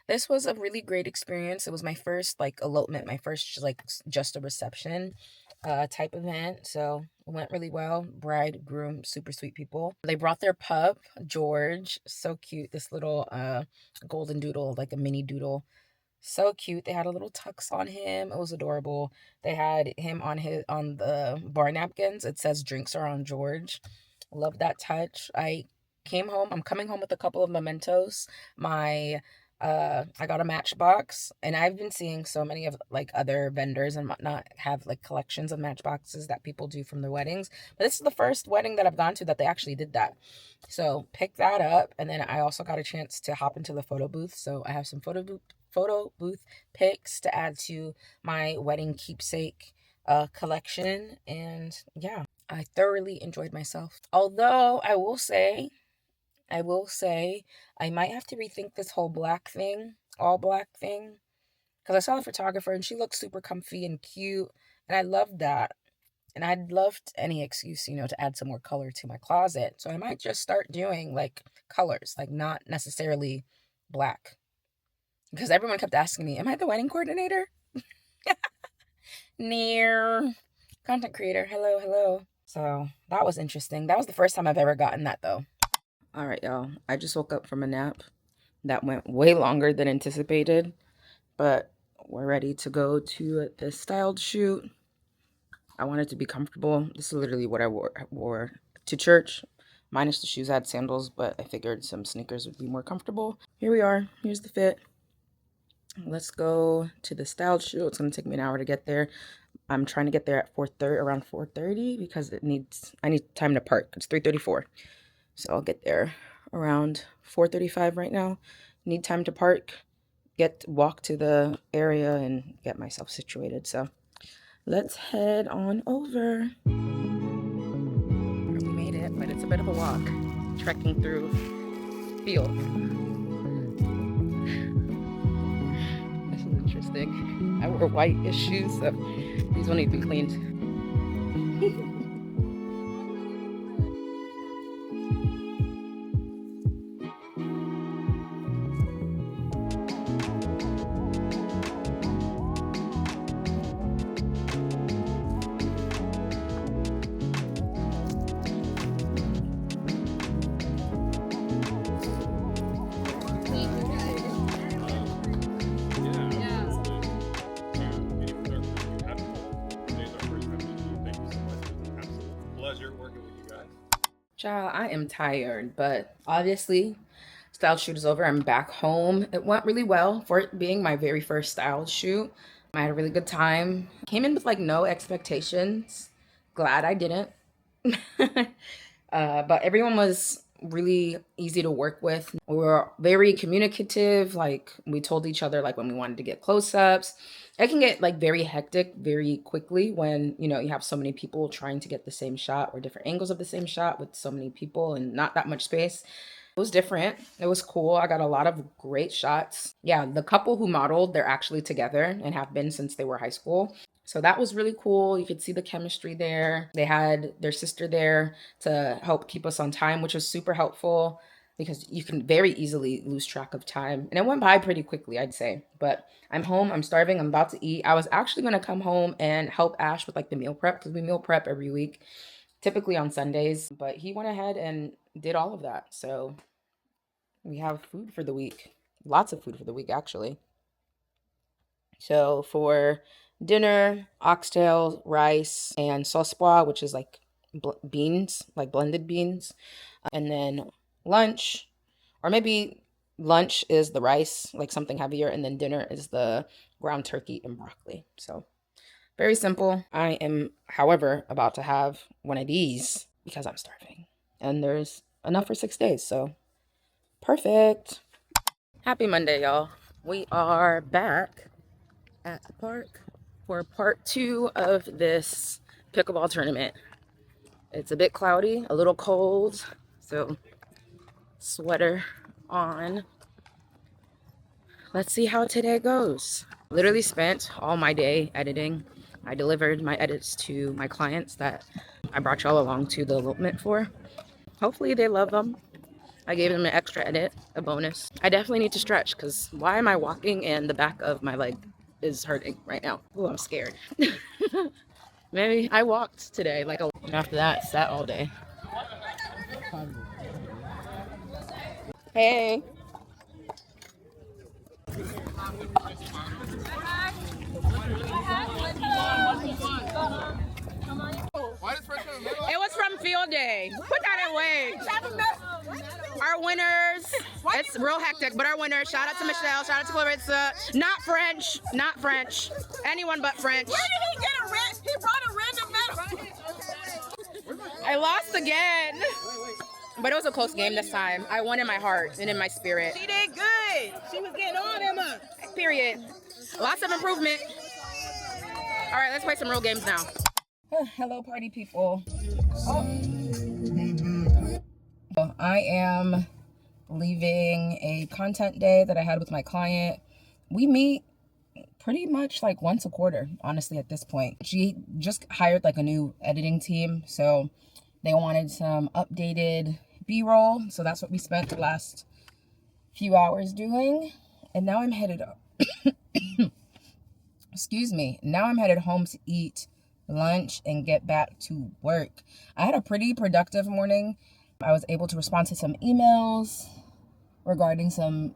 This was a really great experience. It was my first elopement, my first just a reception type event. So it went really well. Bride, groom, super sweet people. They brought their pup, George. So cute. This little golden doodle, like a mini doodle. So cute. They had a little tux on him. It was adorable. They had him on the bar napkins. It says drinks are on George. Love that touch. I'm coming home with a couple of mementos. I got a matchbox, and I've been seeing so many of other vendors and whatnot have collections of matchboxes that people do from their weddings. But this is the first wedding that I've gone to that they actually did that. So pick that up. And then I also got a chance to hop into the photo booth. So I have some photo booth pics to add to my wedding keepsake collection. And yeah, I thoroughly enjoyed myself. Although I will say, I will say I might have to rethink this whole black thing, all black thing, because I saw the photographer and she looked super comfy and cute, and I loved that. And I'd loved any excuse, you know, to add some more color to my closet. So I might just start doing like colors, like not necessarily black. Because everyone kept asking me, am I the wedding coordinator? Near content creator. Hello, hello. So that was interesting. That was the first time I've ever gotten that though. All right, y'all. I just woke up from a nap that went way longer than anticipated, but we're ready to go to the styled shoot. I wanted to be comfortable. This is literally what I wore to church, minus the shoes. I had sandals, but I figured some sneakers would be more comfortable. Here we are. Here's the fit. Let's go to the styled shoot. It's going to take me an hour to get there. I'm trying to get there at 4:30, around 4:30, because I need time to park. It's 3:34. So I'll get there around 4:35 right now. Need time to park, walk to the area and get myself situated. So let's head on over. We made it, but it's a bit of a walk, trekking through field. This is interesting. I wore white-ish shoes, so these will need to be cleaned. Child, I am tired, but obviously, style shoot is over. I'm back home. It went really well for it being my very first style shoot. I had a really good time. Came in with like no expectations. Glad I didn't. But everyone was really easy to work with. We were very communicative. Like we told each other like when we wanted to get close-ups. It can get like very hectic very quickly when, you know, you have so many people trying to get the same shot or different angles of the same shot with so many people and not that much space. It was different. It was cool. I got a lot of great shots. Yeah, the couple who modeled, they're actually together and have been since they were high school. So that was really cool. You could see the chemistry there. They had their sister there to help keep us on time, which was super helpful because you can very easily lose track of time. And it went by pretty quickly, I'd say. But I'm home. I'm starving. I'm about to eat. I was actually going to come home and help Ash with like the meal prep because we meal prep every week, typically on Sundays. But he went ahead and did all of that. So we have food for the week. Lots of food for the week, actually. So for dinner, oxtail, rice, and sauce pois, which is like beans, like blended beans. And then lunch, or maybe lunch is the rice, like something heavier, and then dinner is the ground turkey and broccoli. So very simple. I am, however, about to have one of these because I'm starving. And there's enough for 6 days, so perfect. Happy Monday, y'all. We are back at the park for part 2 of this pickleball tournament. It's a bit cloudy, a little cold, so sweater on. Let's see how today goes. Literally spent all my day editing. I delivered my edits to my clients that I brought y'all along to the elopement for. Hopefully they love them. I gave them an extra edit, a bonus. I definitely need to stretch because why am I walking and the back of my leg is hurting right now? Oh, I'm scared. Maybe I walked today like a... After that, sat all day. Hey. It was from field day. Put that away. Our winners. It's real hectic, but our winners. Shout out to Michelle. Shout out to Clarissa. Not French. Not French. Anyone but French. Where did he get a red? He brought a random medal. I lost again. But it was a close game this time. I won in my heart and in my spirit. She did good. She was getting all them up. Period. Lots of improvement. All right, let's play some real games now. Hello, party people. I am leaving a content day that I had with my client. We meet pretty much like once a quarter, honestly, at this point. She just hired like a new editing team, so they wanted some updated B-roll, so that's what we spent the last few hours doing. And now I'm headed excuse me, now I'm headed home to eat lunch and get back to work. I had a pretty productive morning. I was able to respond to some emails regarding some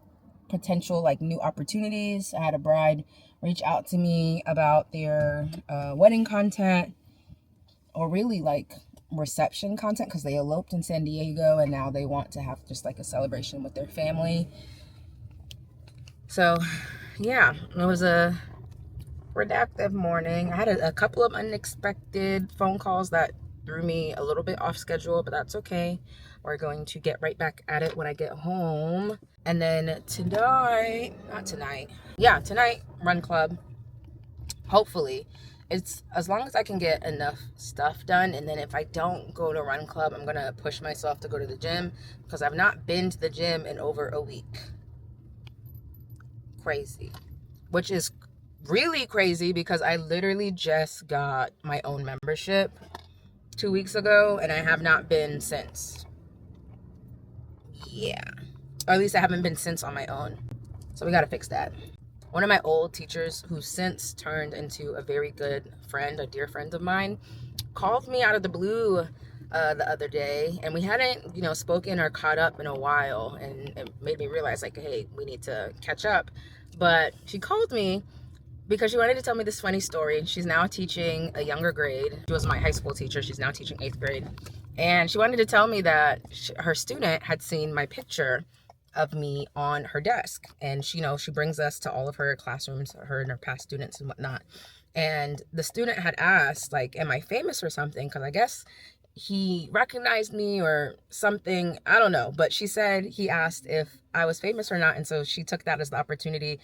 potential like new opportunities. I had a bride reach out to me about their wedding content, or really like reception content, because they eloped in San Diego and now they want to have just like a celebration with their family. So yeah, it was a productive morning. I had a couple of unexpected phone calls that threw me a little bit off schedule, but that's okay. We're going to get right back at it when I get home. And then tonight, run club. Hopefully, it's as long as I can get enough stuff done. And then if I don't go to run club, I'm gonna push myself to go to the gym, because I've not been to the gym in over a week. Crazy. Which is really crazy because I literally just got my own membership 2 weeks ago and I have not been since. Yeah. Or at least I haven't been since on my own. So we gotta fix that. One of my old teachers, who since turned into a very good friend, a dear friend of mine, called me out of the blue the other day, and we hadn't, spoken or caught up in a while, and it made me realize, like, hey, we need to catch up. But she called me because she wanted to tell me this funny story. She's now teaching a younger grade. She was my high school teacher. She's now teaching 8th grade. And she wanted to tell me that her student had seen my picture of me on her desk. And she brings us to all of her classrooms, her and her past students and whatnot. And the student had asked, like, am I famous or something? Because I guess he recognized me or something. I don't know. But she said he asked if I was famous or not. And so she took that as the opportunity,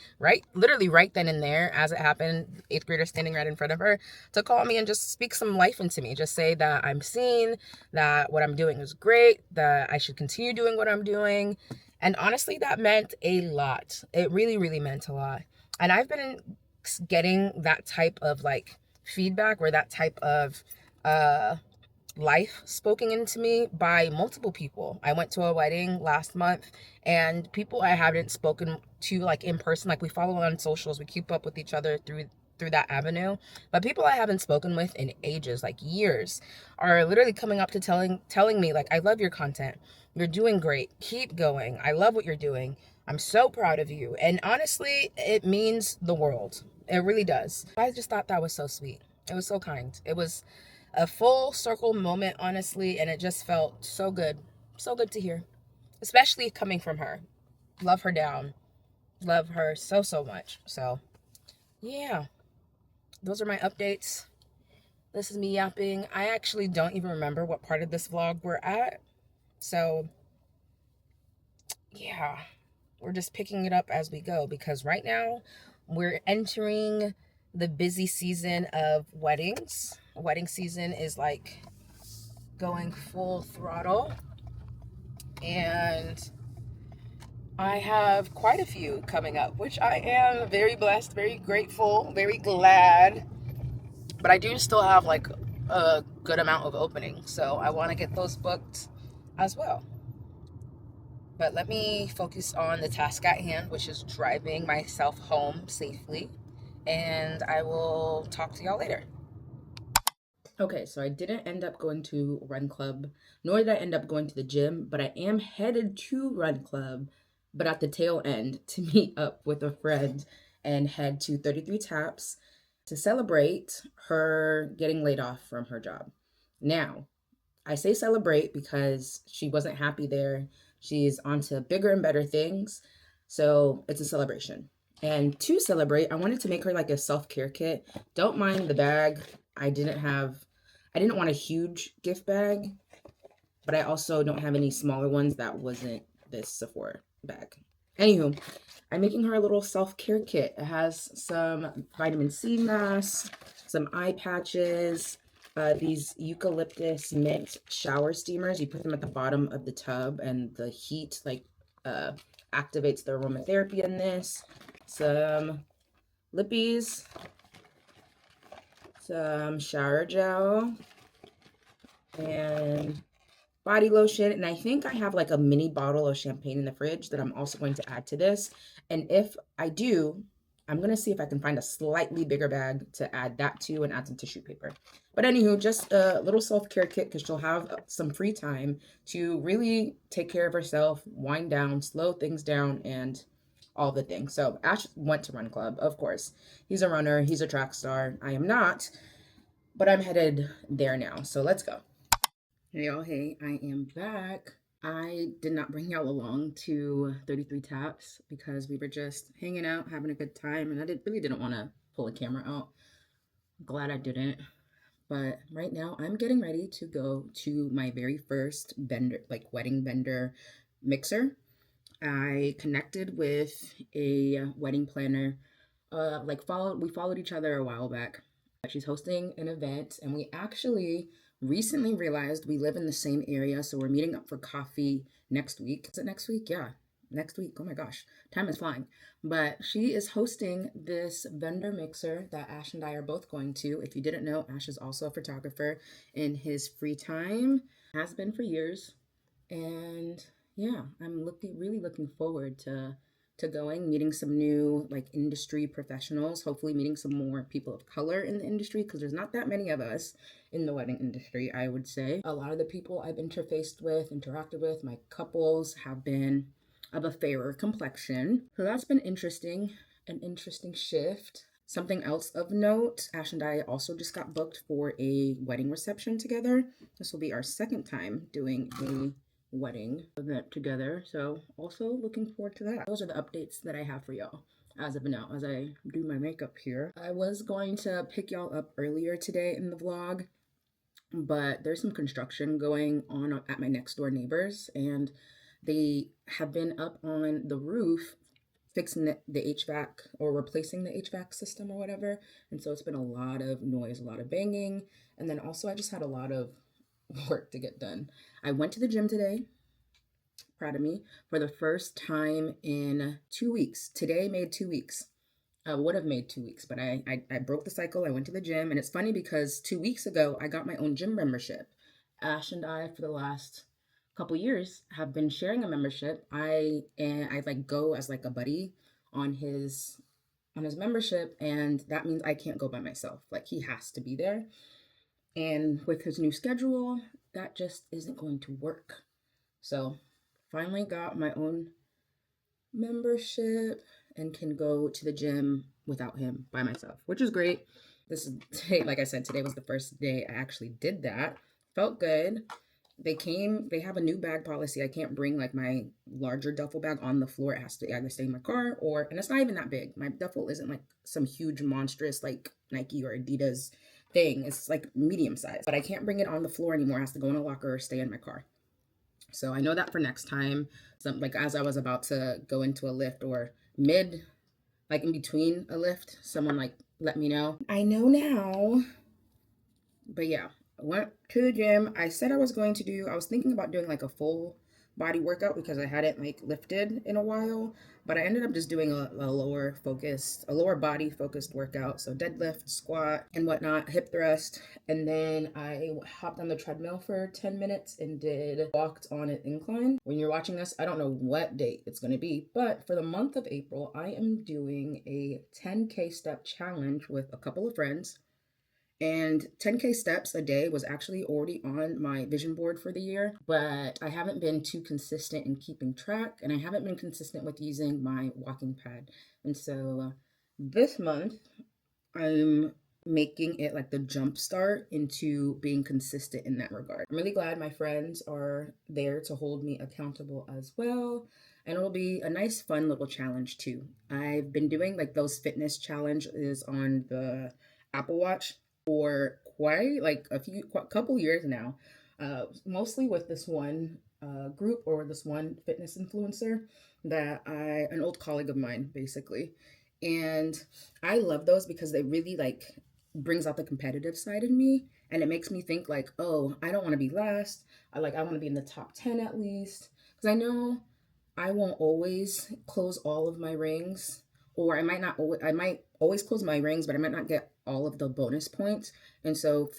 literally right then and there, as it happened, 8th grader standing right in front of her, to call me and just speak some life into me. Just say that I'm seen, that what I'm doing is great, that I should continue doing what I'm doing. And honestly, that meant a lot. It really, really meant a lot. And I've been getting that type of like feedback, or that type of life spoken into me by multiple people. I went to a wedding last month, and people I haven't spoken to like in person, like we follow on socials, we keep up with each other through that avenue, but people I haven't spoken with in ages, like years, are literally coming up to telling me, like, I love your content, you're doing great, keep going, I love what you're doing, I'm so proud of you. And honestly, it means the world. It really does. I just thought that was so sweet. It was so kind. It was a full circle moment, honestly, and it just felt so good to hear, especially coming from her. Love her down, love her so much. So yeah, those are my updates. This is me yapping. I actually don't even remember what part of this vlog we're at, so yeah, we're just picking it up as we go, because right now we're entering the busy season of weddings. Wedding season is like going full throttle, and I have quite a few coming up, which I am very blessed, very grateful, very glad. But I do still have like a good amount of openings, so I want to get those booked as well. But let me focus on the task at hand, which is driving myself home safely, and I will talk to y'all later. Okay, so I didn't end up going to run club, nor did I end up going to the gym, but I am headed to run club, but at the tail end, to meet up with a friend and head to 33 Taps to celebrate her getting laid off from her job. Now, I say celebrate because she wasn't happy there. She's on to bigger and better things, so it's a celebration. And to celebrate, I wanted to make her like a self-care kit. Don't mind the bag. I didn't want a huge gift bag, but I also don't have any smaller ones that wasn't this Sephora bag. Anywho, I'm making her a little self-care kit. It has some vitamin C masks, some eye patches, these eucalyptus mint shower steamers. You put them at the bottom of the tub, and the heat like activates the aromatherapy in this. Some lippies, some shower gel, and body lotion. And I think I have like a mini bottle of champagne in the fridge that I'm also going to add to this. And if I do, I'm going to see if I can find a slightly bigger bag to add that to and add some tissue paper. But anywho, just a little self-care kit because she'll have some free time to really take care of herself, wind down, slow things down, and all the things. So Ash went to run club, of course. He's a runner. He's a track star. I am not, but I'm headed there now. So let's go. Hey y'all, hey, I am back. I did not bring y'all along to 33 Taps because we were just hanging out, having a good time, and I really didn't want to pull a camera out. I'm glad I didn't. But right now, I'm getting ready to go to my very first vendor, like wedding vendor mixer. I connected with a wedding planner. We followed each other a while back. She's hosting an event, and we actually recently realized we live in the same area, so we're meeting up for coffee next week. Is it next week? Yeah, next week. Oh my gosh, time is flying. But she is hosting this vendor mixer that Ash and I are both going to. If you didn't know, Ash is also a photographer in his free time, has been for years. And yeah, I'm really looking forward to going, meeting some new like industry professionals, hopefully meeting some more people of color in the industry because there's not that many of us in the wedding industry, I would say. A lot of the people I've interacted with, my couples have been of a fairer complexion. So that's been interesting, an interesting shift. Something else of note, Ash and I also just got booked for a wedding reception together. This will be our second time doing a wedding event together, so also looking forward to that. Those are the updates that I have for y'all as of now as I do my makeup here. I was going to pick y'all up earlier today in the vlog, but there's some construction going on at my next door neighbors, and they have been up on the roof fixing the HVAC or replacing the HVAC system or whatever, and so it's been a lot of noise, a lot of banging, and then also I just had a lot of work to get done. I went to the gym today, proud of me, for the first time in 2 weeks. Today made 2 weeks. I would have made 2 weeks, but I broke the cycle. I went to the gym, and it's funny because 2 weeks ago I got my own gym membership. Ash and I, for the last couple years, have been sharing a membership. I like go as like a buddy on his membership, and that means I can't go by myself. Like he has to be there. And with his new schedule, that just isn't going to work. So finally got my own membership and can go to the gym without him by myself, which is great. This is today, like I said, today was the first day I actually did that. Felt good. They have a new bag policy. I can't bring like my larger duffel bag on the floor. It has to either stay in my car and it's not even that big. My duffel isn't like some huge monstrous like Nike or Adidas thing. It's like medium size, but I can't bring it on the floor anymore. It has to go in a locker or stay in my car. So I know that for next time, like as I was about to go into a lift or like in between a lift, someone like let me know. I know now, but yeah, I went to the gym. I said I was thinking about doing like a full body workout because I hadn't like lifted in a while, but I ended up just doing a lower body focused workout. So deadlift, squat and whatnot, hip thrust. And then I hopped on the treadmill for 10 minutes and walked on an incline. When you're watching this, I don't know what date it's going to be, but for the month of April, I am doing a 10K step challenge with a couple of friends. And 10K steps a day was actually already on my vision board for the year, but I haven't been too consistent in keeping track, and I haven't been consistent with using my walking pad. And so this month, I'm making it like the jump start into being consistent in that regard. I'm really glad my friends are there to hold me accountable as well. And it'll be a nice, fun little challenge too. I've been doing like those fitness challenges on the Apple Watch for quite like a couple years now, mostly with this one group or this one fitness influencer that an old colleague of mine basically. And I love those because they really like brings out the competitive side in me, and it makes me think like, oh, I don't want to be last. I want to be in the top 10 at least, because I know I won't always close all of my rings, or I might not I might always close my rings, but I might not get all of the bonus points. And so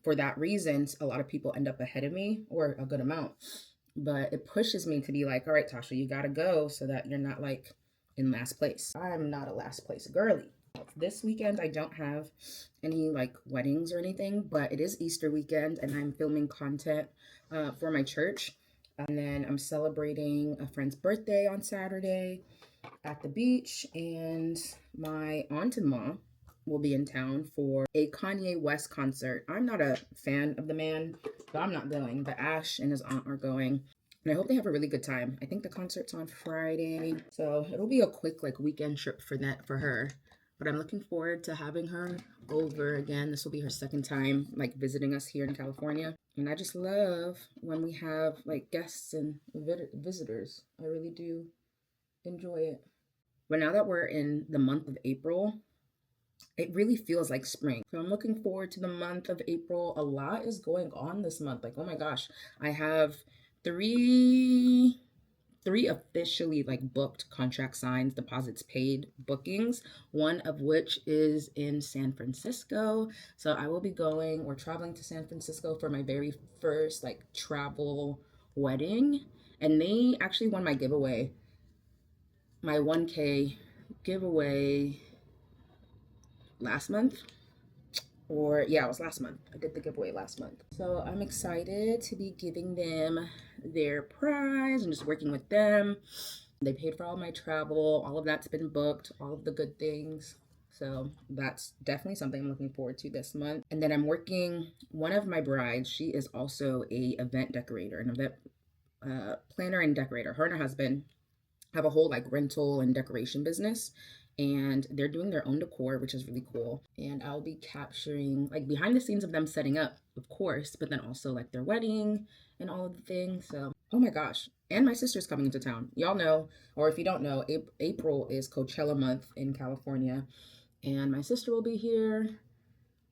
for that reason, a lot of people end up ahead of me, or a good amount. But it pushes me to be like, all right, Tasha, you got to go so that you're not like in last place. I'm not a last place girly. This weekend, I don't have any like weddings or anything, but it is Easter weekend and I'm filming content for my church. And then I'm celebrating a friend's birthday on Saturday at the beach. And my aunt-in-law will be in town for a Kanye West concert. I'm not a fan of the man, so I'm not going. But Ash and his aunt are going. And I hope they have a really good time. I think the concert's on Friday. So it'll be a quick like weekend trip for her. But I'm looking forward to having her over again. This will be her second time like visiting us here in California. And I just love when we have like guests and visitors. I really do enjoy it. But now that we're in the month of April, it really feels like spring. So I'm looking forward to the month of April. A lot is going on this month. Like, oh my gosh, I have three officially like booked contract signs, deposits paid bookings, one of which is in San Francisco. So I will be going or traveling to San Francisco for my very first like travel wedding. And they actually won my giveaway, my 1K giveaway last month. Or yeah, it was last month. I did the giveaway last month. So I'm excited to be giving them their prize and just working with them. They paid for all my travel. All of that's been booked, all of the good things. So that's definitely something I'm looking forward to this month. And then I'm working, one of my brides, she is also a event decorator, an event planner and decorator. Her and her husband have a whole like rental and decoration business. And they're doing their own decor, which is really cool. And I'll be capturing like behind the scenes of them setting up, of course, but then also like their wedding and all of the things. So, oh my gosh. And my sister's coming into town. Y'all know, or if you don't know, April is Coachella month in California. And my sister will be here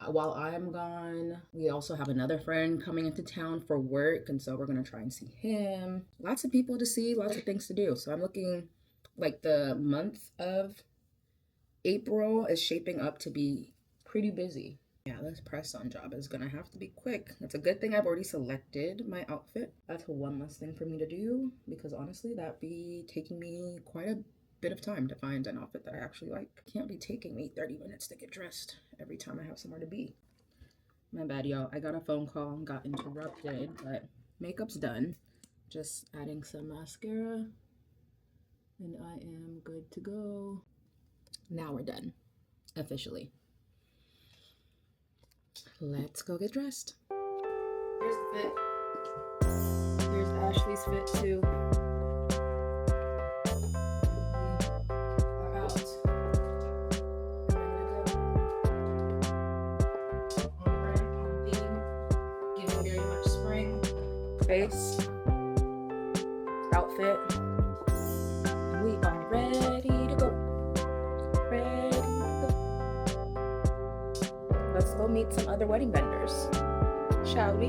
while I'm gone. We also have another friend coming into town for work. And so we're going to try and see him. Lots of people to see, lots of things to do. So I'm looking like the month of April is shaping up to be pretty busy. Yeah, this press on job is gonna have to be quick. It's a good thing I've already selected my outfit. That's one less thing for me to do because honestly, that'd be taking me quite a bit of time to find an outfit that I actually like. Can't be taking me 30 minutes to get dressed every time I have somewhere to be. My bad, y'all. I got a phone call and got interrupted, but makeup's done. Just adding some mascara and I am good to go. Now we're done, officially. Let's go get dressed. Here's the fit. Here's Ashley's fit too. We're out. Giving very much spring. Face. Outfit. We are ready to go. Let's go meet some other wedding vendors, shall we?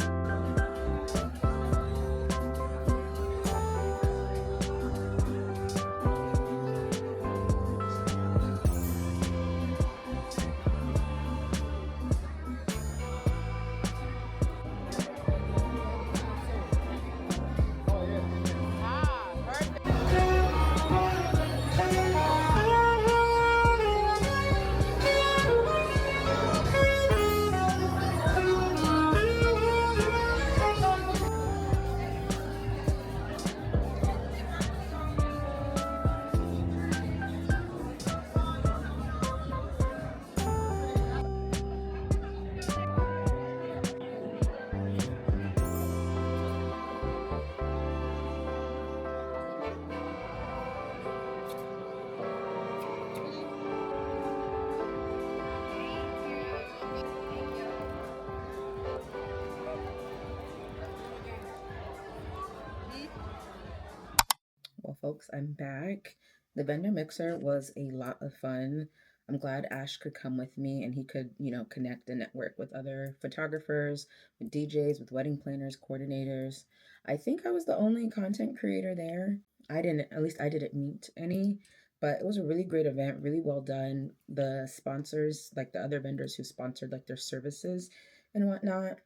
Well, folks, I'm back. The vendor mixer was a lot of fun. I'm glad Ash could come with me and he could, connect and network with other photographers, with DJs, with wedding planners, coordinators. I think I was the only content creator there. at least I didn't meet any, but it was a really great event, really well done. The sponsors, like the other vendors who sponsored like their services and whatnot,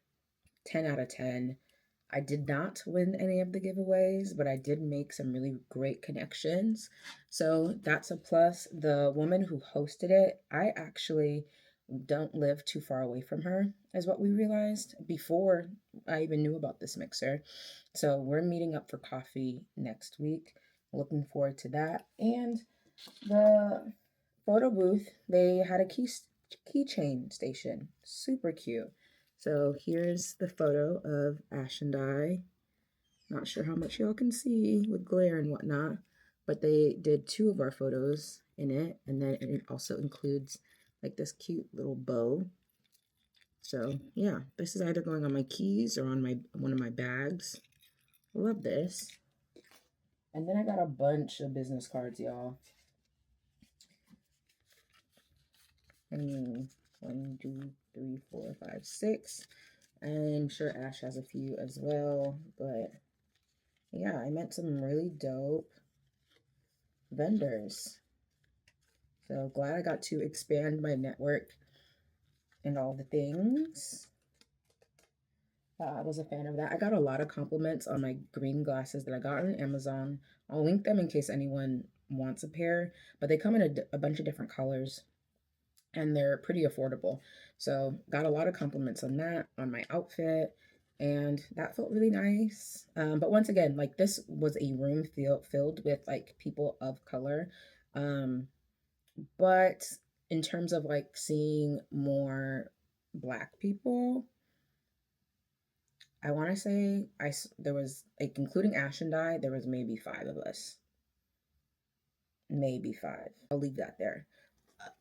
10 out of 10. I did not win any of the giveaways, but I did make some really great connections. So that's a plus. The woman who hosted it, I actually don't live too far away from her, is what we realized before I even knew about this mixer. So we're meeting up for coffee next week. Looking forward to that. And the photo booth, they had a keychain station. Super cute. So here's the photo of Ash and I. Not sure how much y'all can see with glare and whatnot, but they did 2 of our photos in it, and then it also includes like this cute little bow. So yeah, this is either going on my keys or on one of my bags. Love this. And then I got a bunch of business cards, y'all. 1, 2, 3, 4, 5, 6. I'm sure Ash has a few as well, but yeah, I met some really dope vendors. So glad I got to expand my network and all the things. I was a fan of that. I got a lot of compliments on my green glasses that I got on Amazon. I'll link them in case anyone wants a pair, but they come in a bunch of different colors and they're pretty affordable. So got a lot of compliments on that, on my outfit, and that felt really nice. But once again, like this was a room filled with like people of color. But in terms of like seeing more Black people, I want to say there was like, including Ash and I, there was maybe 5 of us. Maybe 5. I'll leave that there.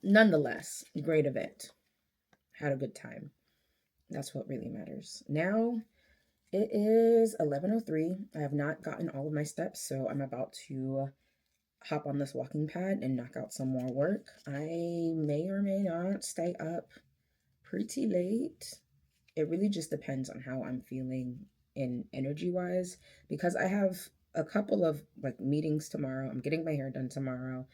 Nonetheless, great event. Had a good time. That's what really matters. Now it is 11:03. I have not gotten all of my steps, so I'm about to hop on this walking pad and knock out some more work. I may or may not stay up pretty late. It really just depends on how I'm feeling in energy wise, because I have a couple of like meetings tomorrow. I'm getting my hair done tomorrow,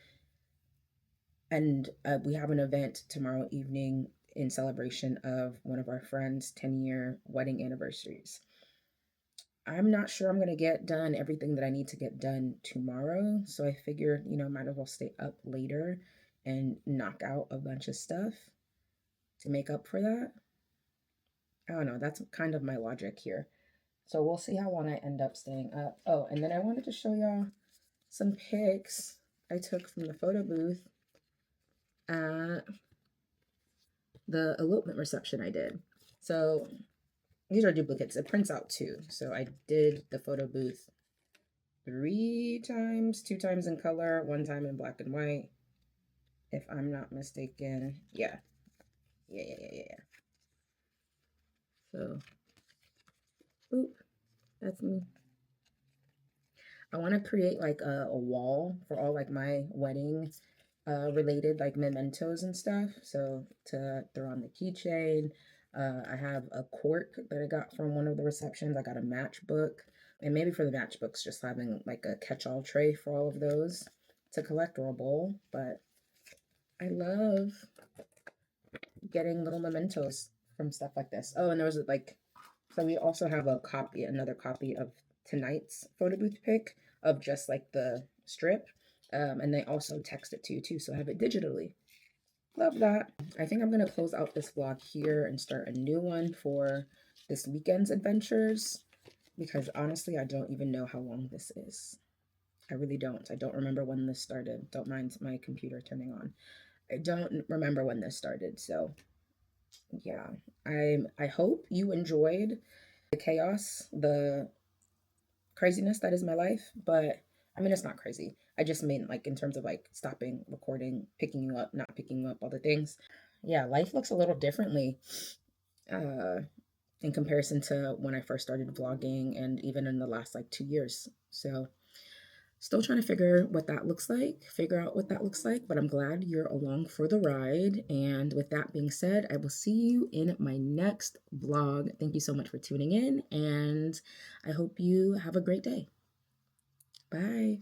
and we have an event tomorrow evening in celebration of one of our friends' 10-year wedding anniversaries. I'm not sure I'm going to get done everything that I need to get done tomorrow, so I figured, might as well stay up later and knock out a bunch of stuff to make up for that. I don't know, that's kind of my logic here. So we'll see how long I end up staying up. Oh, and then I wanted to show y'all some pics I took from the photo booth at the elopement reception I did. So these are duplicates. It prints out 2. So I did the photo booth 3 times, 2 times in color, 1 time in black and white, if I'm not mistaken. Yeah. So, oop, that's me. I want to create like a wall for all like my wedding related like mementos and stuff. So to throw on the keychain. I have a cork that I got from one of the receptions. I got a matchbook, and maybe for the matchbooks, just having like a catch-all tray for all of those to collect, or a bowl. But I love getting little mementos from stuff like this. Oh, and there was like, so we also have another copy of tonight's photo booth pic of just like the strip. And they also text it to you too, so I have it digitally. Love that. I think I'm going to close out this vlog here and start a new one for this weekend's adventures, because honestly, I don't even know how long this is. I really don't. I don't remember when this started. Don't mind my computer turning on. I don't remember when this started. So yeah, I hope you enjoyed the chaos, the craziness that is my life. But I mean, it's not crazy. I just mean like in terms of like stopping recording, picking you up, not picking you up, all the things. Yeah, life looks a little differently in comparison to when I first started vlogging, and even in the last like 2 years. So still trying to figure out what that looks like, but I'm glad you're along for the ride. And with that being said, I will see you in my next vlog. Thank you so much for tuning in, and I hope you have a great day. Bye.